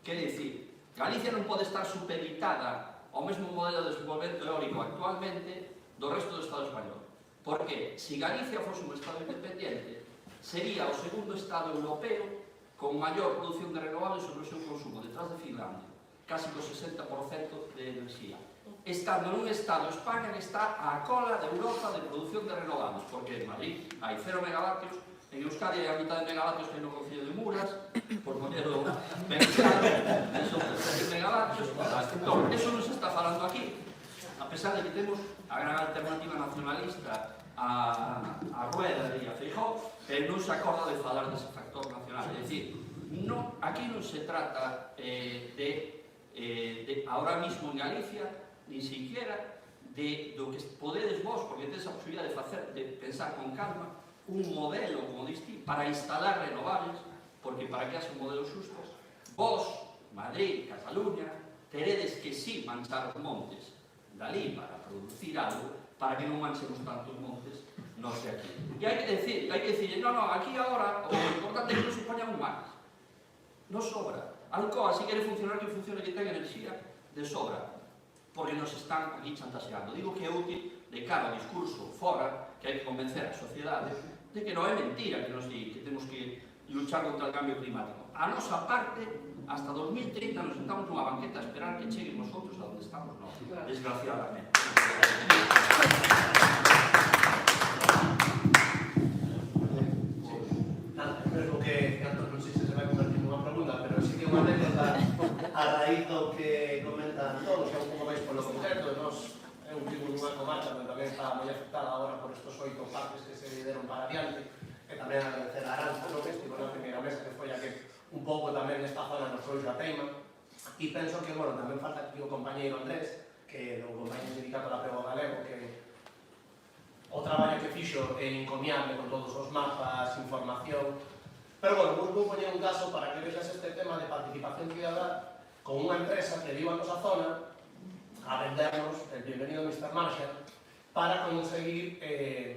Quer dicir, Galicia non pode estar supeditada ao mesmo modelo de desenvolvemento eólico actualmente do resto do Estado español. Porque, se Galicia fose un Estado independiente, sería o segundo Estado europeo con maior produción de renovables sobre o seu consumo, detrás de Finlandia, casi co 60% de enerxía. Estando nun Estado, España, que está á cola de Europa de produción de renovables, porque en Madrid hai 0 megavatios, en Euskadi hai a mitad de megavatios que hai no Concello de Muras, por ponerlo ben claro, son 3 megavatios, entón, eso non se está falando aquí, a pesar de que temos a gran alternativa nacionalista a Rueda e a Feijóo, non se acorda de falar dese factor nacional, é dicir, aquí non se trata ahora mismo en Galicia, ni siquiera do que podedes vos, porque tedes a posibilidad de pensar con calma un modelo, como diste, para instalar renovables, porque para que haxa un modelo xusto, vos, Madrid, Cataluña, teredes que sí manchar os montes dali para producir algo, para que non manchemos tantos montes nos de aquí. E hai que decir, no, aquí agora o importante é que non se poñan humanos. Non sobra. Alcoa, se quere funcionar, que funcione, que tenga enerxía de sobra, porque nos están aquí chantaseando. Digo que é útil de cara ao discurso fora, que hai que convencer a sociedade de que non é mentira que nos di que temos que luchar contra o cambio climático. A nosa parte, hasta 2030 nos sentamos nunha banqueta a esperar que cheguen nosotros a onde estamos, non, desgraciadamente. Mesmo que non sei se vai convertir nunha pregunta, pero sí que unha anécdota a raíz do que comentan todos, é un pouco máis polo concreto, nos é un vivo nunha comarca onde tamén está moi afectada agora por estos 8 parques que se deron para adiante, e tamén agradecer a Aranza, non estivo na primeira mesa, que foi a que un pouco tamén nesta zona nos trouxe a teima, e penso que, bueno, tamén falta aquí o compañeiro Andrés, que é o compañeiro sindicato da Prego Galego, que o traballo que fixo é encomiable con todos os mapas, información. Pero, bueno, vou poñer un caso para que vexas este tema de participación ciudadana con unha empresa que viva a nosa zona a vendernos el bienvenido Mr. Marshall para conseguir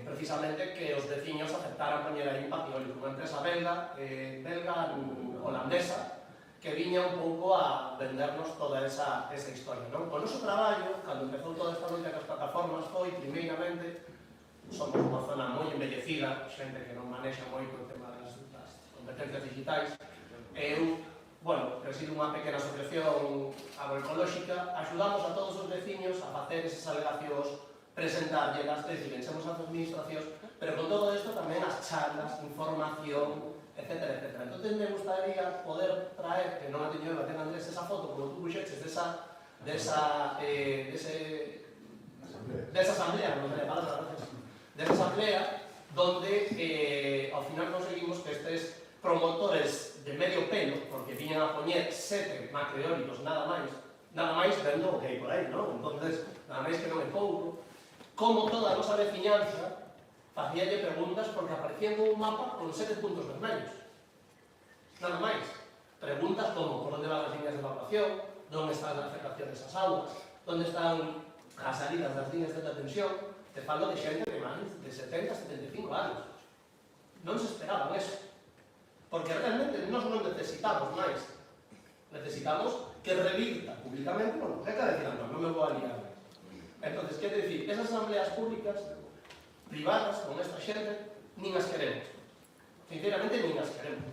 precisamente que os veciños aceptaran poñer aí un parque eólico. Unha empresa belga holandesa que viña un pouco a vendernos toda esa historia, non? O noso traballo, cando empezou toda esta loita das plataformas, foi, primeiramente, somos unha zona moi envellecida, xente que non manexa moito o tema das competencias digitais. Eu, bueno, presido unha pequena asociación agroecolóxica, axudamos a todos os veciños a facer esas alegacións, presentárllelas, é dicir, enchemos as administracións, pero con todo isto tamén as charlas, información, etcétera, etcétera. Entón, me gustaría poder traer, que non a teño eu, a ten Andrés, esa foto, como tú puxeches, desa asamblea, non sei a palabra, gracias, desa asamblea, donde ao final conseguimos que estes promotores de medio pelo, porque viñan a poñer 7 macroeólicos, nada máis vendo o que hai por aí, non? Entonces, nada máis que non é pouco, como toda a nosa veciñanza facíalle preguntas porque aparecían un mapa con 7 puntos vermelhos. Nada máis. Preguntas como por onde van as líneas de evacuación, onde están as afectaciones ás augas, onde están as salidas das líneas de alta tensión. Te falo de xente de máis de 70 a 75 anos. Non se esperaban eso. Porque realmente nós non necesitamos máis. Necesitamos que revirta públicamente, bueno, é que decir, non me vou a liar. Entón, quero dicir, esas asambleas públicas privadas con esta xente, nin as queremos. Sinceramente, nin as queremos.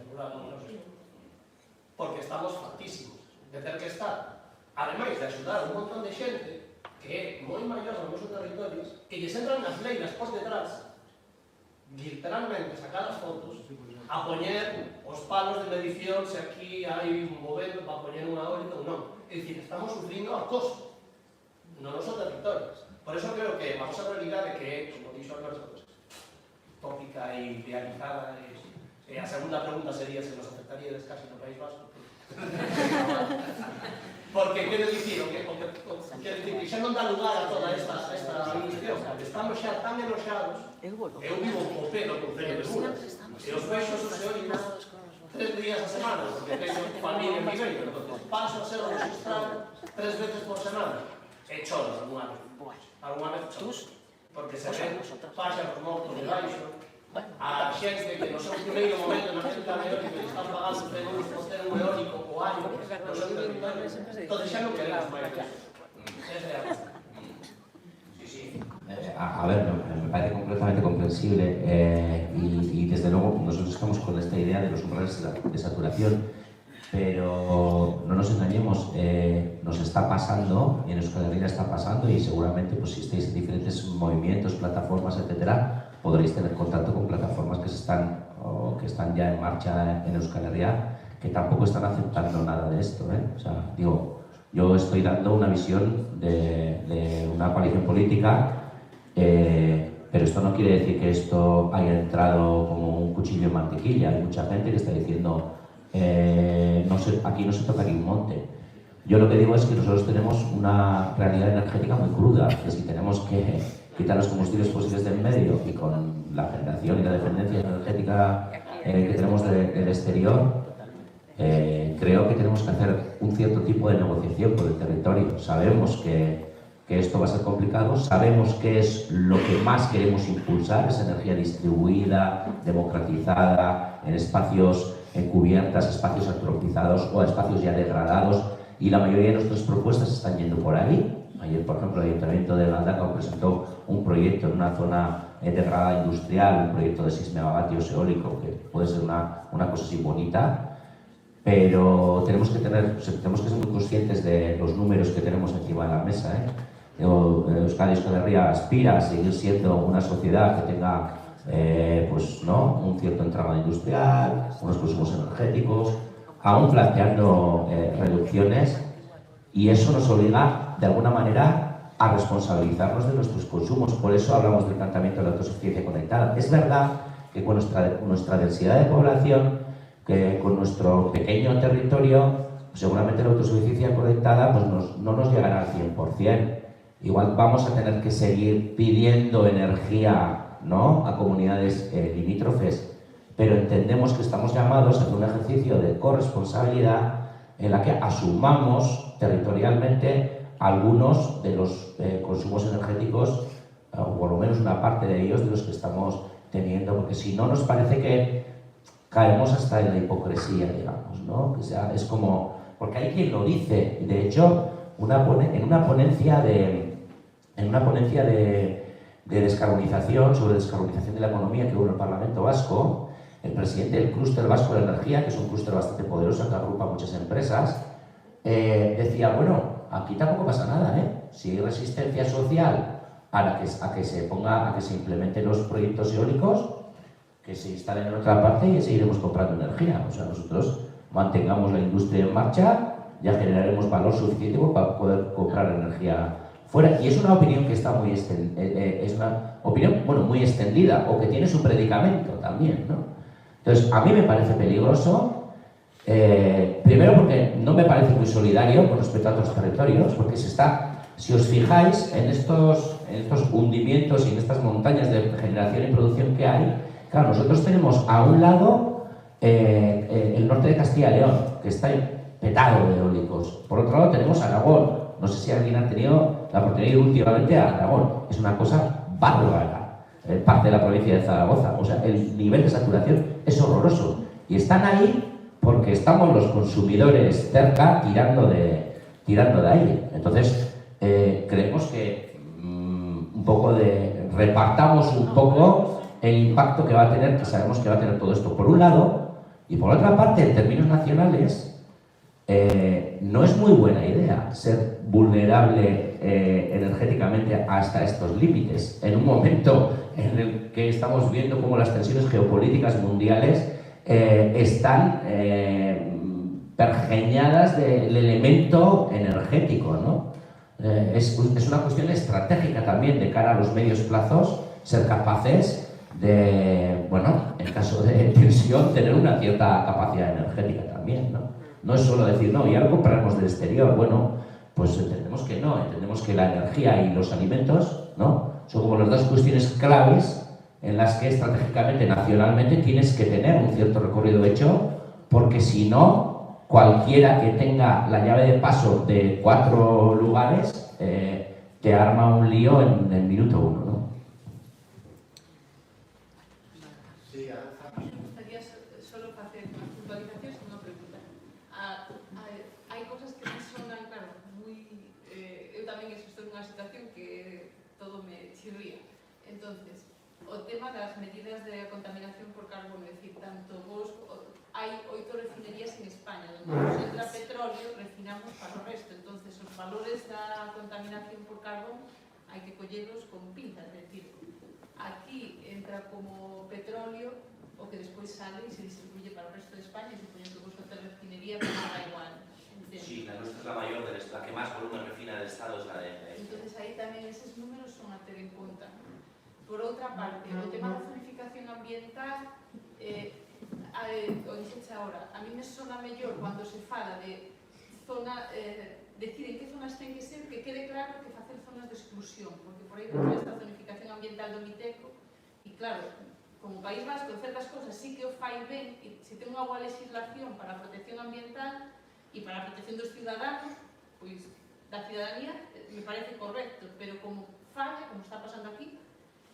Porque estamos fartísimos de ter que estar, ademais de axudar un montón de xente que é moi maior nos nosos territorios, que lles entran as leiras por detrás, literalmente sacar as fotos, a poñer os palos de medición se aquí hai un movendo para poñer unha eólica ou non. É dicir, estamos sufrindo acoso no noso territorio. Por eso creo que a nosa realidade, que é, como dixo Alberto, tópica e idealizada, e a segunda pregunta sería se nos afectaríades casi no País Vasco. Porque quero dicir, que xa non dá lugar a toda esta administración, porque estamos xa tan enoxados. Eu vivo o pé do Concello de Buras, e os vexo os eólicos 3 días a semana, porque teño familia en Viveiro, entón paso a ser registrado 3 veces por semana, e choro algunha vez choro, porque se ven páxaros mortos de baixo, a xente que no seu primeiro momento na central eólica que están pagando euros por ter un eólico o año no seu territorio, entón xa non queremos máis eso. Esa é a cosa. A ver, me parece completamente comprensible y desde luego nosotros estamos con esta idea de los umbrales de saturación, pero no nos engañemos, nos está pasando, y en Euskal Herria está pasando, y seguramente pues, si estáis en diferentes movimientos, plataformas, etcétera, podréis tener contacto con plataformas que están ya en marcha en Euskal Herria, que tampoco están aceptando nada de esto, O sea, digo, yo estoy dando una visión de una coalición política, pero esto no quiere decir que esto haya entrado como un cuchillo en mantequilla. Hay mucha gente que está diciendo aquí no se toca ni un monte. Yo lo que digo es que nosotros tenemos una realidad energética muy cruda, que si tenemos que quitar los combustibles fósiles del medio y con la generación y la dependencia energética que tenemos del exterior, creo que tenemos que hacer un cierto tipo de negociación con el territorio. Sabemos que esto va a ser complicado, sabemos qué es lo que más queremos impulsar, esa energía distribuida, democratizada, en espacios cubiertas, espacios antropizados o espacios ya degradados, y la mayoría de nuestras propuestas están yendo por ahí. Ayer, por ejemplo, el Ayuntamiento de Galdacao presentó un proyecto en una zona degradada industrial, un proyecto de 6 megavatios eólico, que puede ser una cosa así bonita, pero tenemos que ser muy conscientes de los números que tenemos encima de la mesa. Euskadi Herria aspira a seguir siendo una sociedad que tenga un cierto entramado industrial, unos consumos energéticos, aún planteando reducciones, y eso nos obliga de alguna manera a responsabilizarnos de nuestros consumos. Por eso hablamos del planteamiento de la autosuficiencia conectada. Es verdad que con nuestra densidad de población, que con nuestro pequeño territorio, seguramente la autosuficiencia conectada no nos llegará al 100%. Igual vamos a tener que seguir pidiendo energía, ¿no?, a comunidades limítrofes, pero entendemos que estamos llamados a hacer un ejercicio de corresponsabilidad en la que asumamos territorialmente algunos de los consumos energéticos, o por lo menos una parte de ellos, de los que estamos teniendo, porque si no nos parece que caemos hasta en la hipocresía, digamos, ¿no? Que sea, es como, porque hay quien lo dice, y de hecho, en una ponencia de descarbonización, sobre descarbonización de la economía que hubo en el Parlamento Vasco, el presidente del Clúster Vasco de Energía, que es un clúster bastante poderoso que agrupa muchas empresas, decía, bueno, aquí tampoco pasa nada, si hay resistencia social a que se implementen los proyectos eólicos, que se instalen en otra parte y seguiremos comprando energía. O sea, nosotros mantengamos la industria en marcha, ya generaremos valor suficiente para poder comprar energía fuera. Y es una opinión que está muy muy extendida, o que tiene su predicamento también, ¿no? Entonces, a mí me parece peligroso, primero porque no me parece muy solidario con respecto a otros territorios, porque si os fijáis en estos hundimientos y en estas montañas de generación y producción que hay, claro, nosotros tenemos a un lado el norte de Castilla y León, que está petado de eólicos. Por otro lado tenemos Aragón. No sé si alguien ha tenido la oportunidad de ir últimamente a Aragón. Es una cosa bárbara, parte de la provincia de Zaragoza. O sea, el nivel de saturación es horroroso. Y están ahí porque estamos los consumidores cerca tirando de aire. Entonces, creemos que repartamos un poco el impacto que va a tener, que sabemos que va a tener todo esto por un lado, y por otra parte, en términos nacionales, no es muy buena idea ser vulnerable energéticamente hasta estos límites, en un momento en el que estamos viendo cómo las tensiones geopolíticas mundiales están pergeñadas del elemento energético, ¿no? Es una cuestión estratégica también de cara a los medios plazos, ser capaces de, en caso de tensión, tener una cierta capacidad energética también, ¿no? No es solo decir, no, y ahora compraremos del exterior. Bueno, pues entendemos que no, entendemos que la energía y los alimentos, ¿no?, son como las dos cuestiones claves en las que estratégicamente, nacionalmente, tienes que tener un cierto recorrido hecho, porque si no, cualquiera que tenga la llave de paso de 4 lugares te arma un lío en el minuto 1, ¿no? Entonces, o tema das medidas de contaminación por carbono, é dicir, tanto vos hai 8 refinerías en España, onde nos entra petróleo, refinamos para o resto. Entonces, os valores da contaminación por carbono hai que collelos con pinzas, é dicir, aquí entra como petróleo o que despois sale e se distribuye para o resto de España, e supoño que vos outra refinería non da igual. Sí, la nuestra es la mayor, la que más volumen refina del Estado es la de... Entonces, aí tamén esos números son a ter en conta. Por outra parte, o tema da zonificación ambiental, o dixeche agora, a mí me sona mellor cando se fala de zona, decir en que zonas ten que ser, que quede claro que facer zonas de exclusión, porque por aí esta zonificación ambiental do Miteco, e claro, como País Vasco, certas cosas sí que o fai fai ben, e se ten unha boa legislación para a protección ambiental e para a protección dos ciudadanos, pois da ciudadanía, me parece correcto, pero como falla, como está pasando aquí,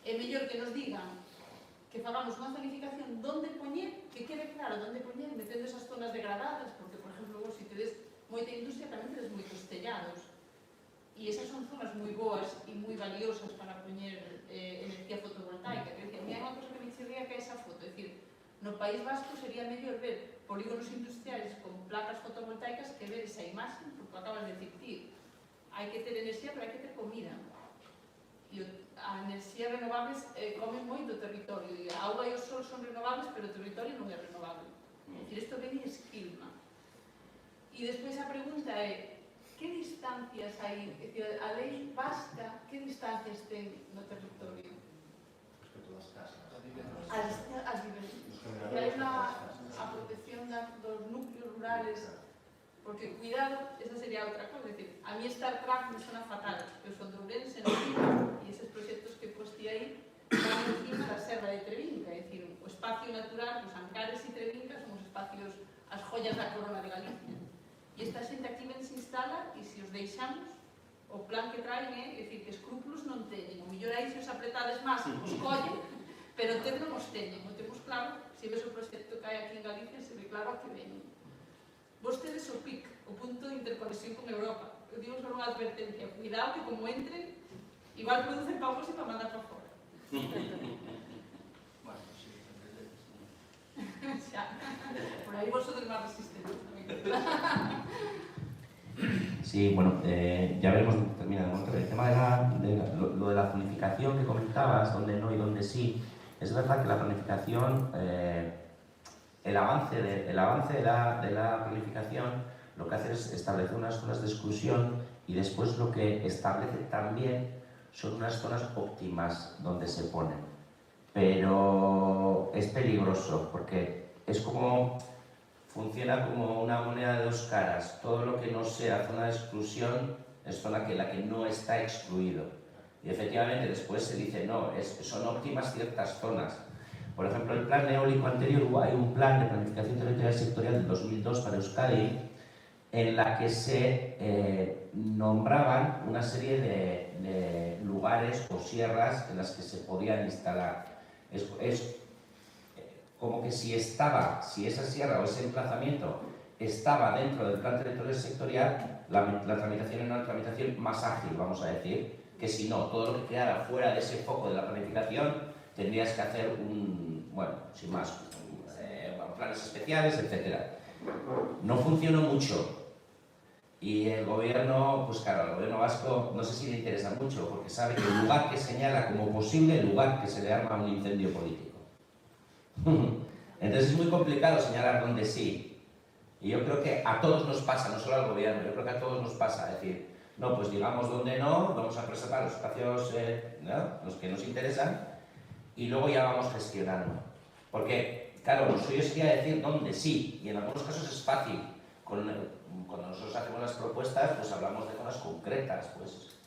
é mellor que nos digan que fagamos unha zonificación donde poñer, que quede claro donde poñer, metendo esas zonas degradadas, porque, por exemplo, vos, se tedes moita industria, tamén tedes moitos tellados, e esas son zonas moi boas e moi valiosas para poñer energía fotovoltaica. Que decir, a mí hai unha cosa que me chirría que é esa foto, é dicir, no País Vasco sería mellor ver polígonos industriales con placas fotovoltaicas que ver esa imaxe, porque acabas de decir, tío, hai que ter enerxía, pero hai que ter comida. E a enerxía renovables come moito territorio, e a auga e o sol son renovables, pero o territorio non é renovable. É dicir, isto ven e esquilma. E despois a pregunta é, que distancias hai, é dicir, a lei vasca, que distancias ten no territorio? Respecto das casas. As vivendas. Hai a protección dos núcleos rurales, porque, cuidado, esa sería outra cosa, é dicir, a mí StarCraft me sona fatal, eu son de Ourense, no Pico, e eses proxectos que posti aí van encima da Serra de Trevinca, é dicir, o espacio natural, os Ancares e Trevinca son os espacios, as joyas da corona de Galicia. E esta xente aquí ben se instala, e se os deixamos, o plan que traen é dicir, que escrúpulos non teñen, o mellor aí se os apretades máis, os collen, pero ter non os teñen, o temos claro, se ves o proxecto que hai aquí en Galicia, se ve claro a que veñen. Vos tedes o PIC, o punto de interconexión con Europa. Eu digo só unha advertencia, cuidado que como entren, igual producen para vos e para mandar para fora. Bueno, sí, entendemos. Xa, por aí vos sodes máis resistentes tamén. Sí, bueno, ya veremos terminado. El tema lo de la zonificación que comentabas, donde no y donde sí, es verdad que la planificación, el avance de la planificación lo que hace es establecer unas zonas de exclusión y después lo que establece también son unas zonas óptimas donde se ponen. Pero es peligroso porque es como... funciona como una moneda de dos caras. Todo lo que no sea zona de exclusión es zona que la que no está excluido. Y efectivamente después se dice, no, son óptimas ciertas zonas. Por ejemplo, el plan eólico anterior, hay un plan de planificación territorial sectorial del 2002 para Euskadi, en la que se nombraban una serie de lugares o sierras en las que se podían instalar. Es como que si esa sierra o ese emplazamiento estaba dentro del plan territorial sectorial, la tramitación era una tramitación más ágil, vamos a decir, que si no, todo lo que quedara fuera de ese foco de la planificación, tendrías que hacer sin más, planes especiales, etc. No funcionó mucho. Y el gobierno, pues claro, al gobierno vasco no sé si le interesa mucho, porque sabe que el lugar que señala como posible lugar que se le arma un incendio político. Entonces es muy complicado señalar dónde sí. Y yo creo que a todos nos pasa, no solo al gobierno, yo creo que a todos nos pasa, es decir, no, pues digamos dónde no, vamos a preservar los espacios los que nos interesan y luego ya vamos gestionando. Porque, claro, lo suyo sería decir dónde sí, y en algunos casos es fácil. Cuando nosotros hacemos las propuestas, pues hablamos de zonas concretas, pues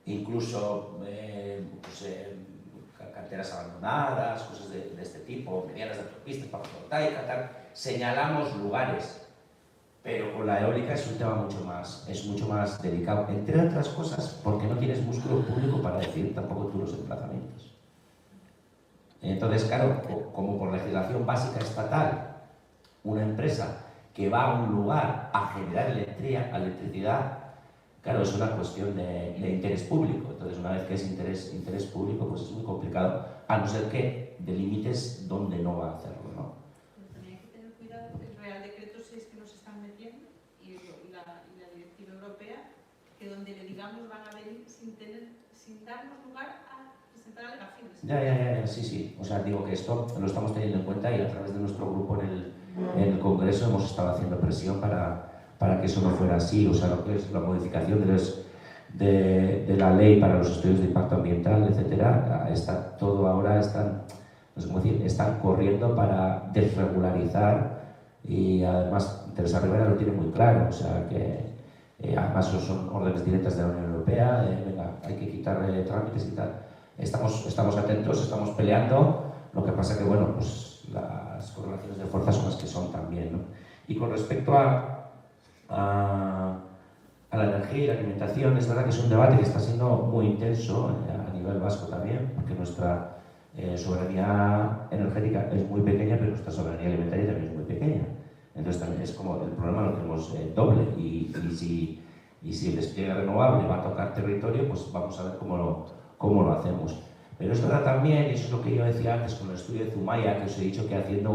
incluso carteras abandonadas, cosas de este tipo, medianas de autopistas, fotovoltaica, tal. Señalamos lugares, pero con la eólica es un tema mucho más delicado, entre otras cosas porque no tienes músculo público para decidir tampoco tú los emplazamientos. Entonces, claro, como por legislación básica estatal, una empresa que va a un lugar a generar electricidad, claro, es una cuestión de interés público. Entonces, una vez que es interés público, pues es muy complicado, a no ser que delimites dónde no va a hacerlo, ¿no? Pero también hay que tener cuidado, el Real Decreto 6 que nos están metiendo y la Directiva Europea, que donde le digamos van a venir sin darnos lugar a presentar alegaciones. Ya, sí. O sea, digo que esto lo estamos teniendo en cuenta y a través de nuestro grupo en el Congreso hemos estado haciendo presión para que eso no fuera así. O sea, lo que es la modificación de la ley para los estudios de impacto ambiental, etcétera, está todo ahora, están corriendo para desregularizar y además Teresa Rivera lo tiene muy claro, o sea que además son órdenes directas de la Unión Europea, venga, hay que quitar trámites y tal. Estamos atentos, estamos peleando, lo que pasa que bueno, pues las correlaciones de fuerza son las que son también, ¿no? Y con respecto a la energía y la alimentación, es verdad que es un debate que está siendo muy intenso a nivel vasco también, porque nuestra soberanía energética es muy pequeña, pero nuestra soberanía alimentaria también es muy pequeña. Entonces también es como el problema lo tenemos doble, y si el despliegue renovable va a tocar territorio, pues vamos a ver cómo lo hacemos. Pero es verdad también, y eso es lo que yo decía antes con el estudio de Zumaya, que os he dicho que haciendo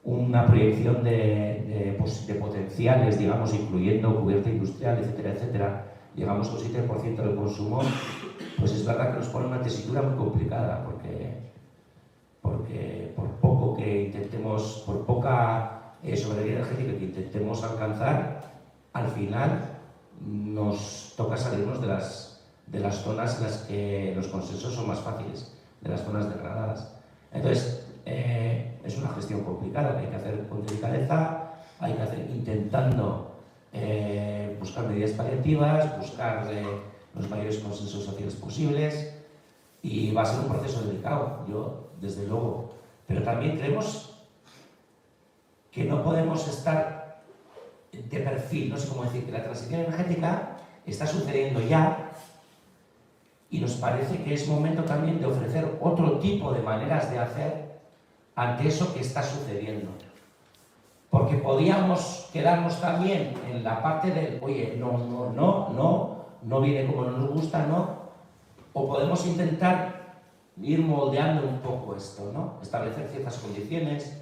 una proyección de potenciales, digamos, incluyendo cubierta industrial, etcétera, etcétera, llegamos a un 7% del consumo, pues es verdad que nos pone una tesitura muy complicada, porque por poco que intentemos, por poca soberanía energética que intentemos alcanzar, al final nos toca salirnos de las zonas en las que los consensos son más fáciles, de las zonas degradadas. Entonces, es una gestión complicada que hay que hacer con delicadeza, hay que hacer intentando buscar medidas paliativas, buscar los mayores consensos sociales posibles, y va a ser un proceso delicado, yo desde luego. Pero también creemos que no podemos estar de perfil, no sé cómo decir, que la transición energética está sucediendo ya, y nos parece que es momento también de ofrecer otro tipo de maneras de hacer ante eso que está sucediendo. Porque podíamos quedarnos también en la parte del, oye, no viene como nos gusta, ¿no? O podemos intentar ir moldeando un poco esto, ¿no? Establecer ciertas condiciones,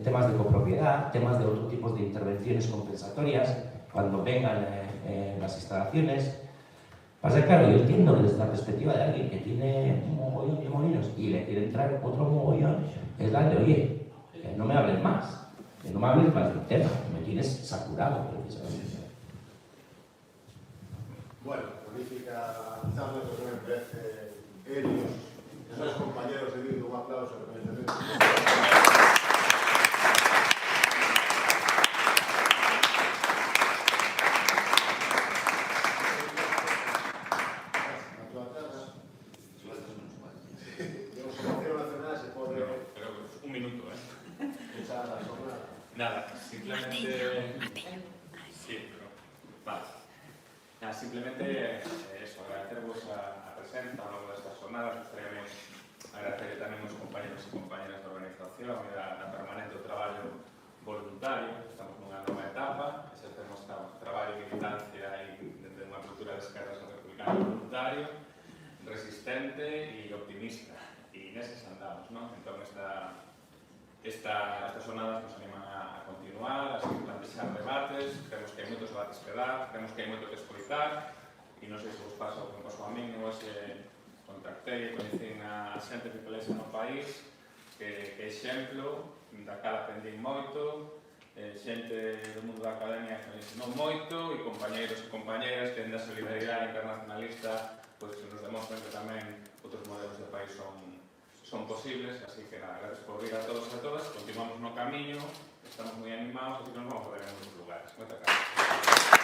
temas de copropiedad, temas de otro tipo de intervenciones compensatorias cuando vengan las instalaciones. Pasa que, claro, yo entiendo desde la perspectiva de alguien que tiene un mogollón de molinos y le quiere entrar otro mogollón, es la de, oye, que no me hables más, que no me hables más del tema, me tienes saturado, precisamente. Bueno, magnífica charla, que me parece ellos, esos compañeros de Bildu, un aplauso que me Nada, simplemente... Sí, pero... Vale. Nada, simplemente eso, agradeceros a presencia a lo largo de estas jornadas. Gustaríamos agradecer tamén aos compañeros e compañeras da organización e da permanente traballo voluntario. Estamos nunha nova etapa, exercemos traballo de militancia e desde unha cultura de esquerdas republicano voluntario, resistente e optimista. E neses andamos, non? Entón, estas jornadas nos animan a continuar, a seguir plantexar debates. Creemos que hai moitos debates que dar, creemos que hai moito que escoitar, e non sei se vos pasa o que me pasou a min. Eu hoxe contactei e coñecín a xente que pelesa no país, que exemplo, da cara aprendín moito, xente do mundo da academia que me ensinou moito, e compañeiros e compañeras que dende a solidaridade internacionalista pois nos demostran que tamén outros modelos de país son posibles. Así que nada, gracias por vir a todos e a todas, continuamos no camiño, estamos moi animados, así que nos vamos a ver en outros lugares. Moitas gracias.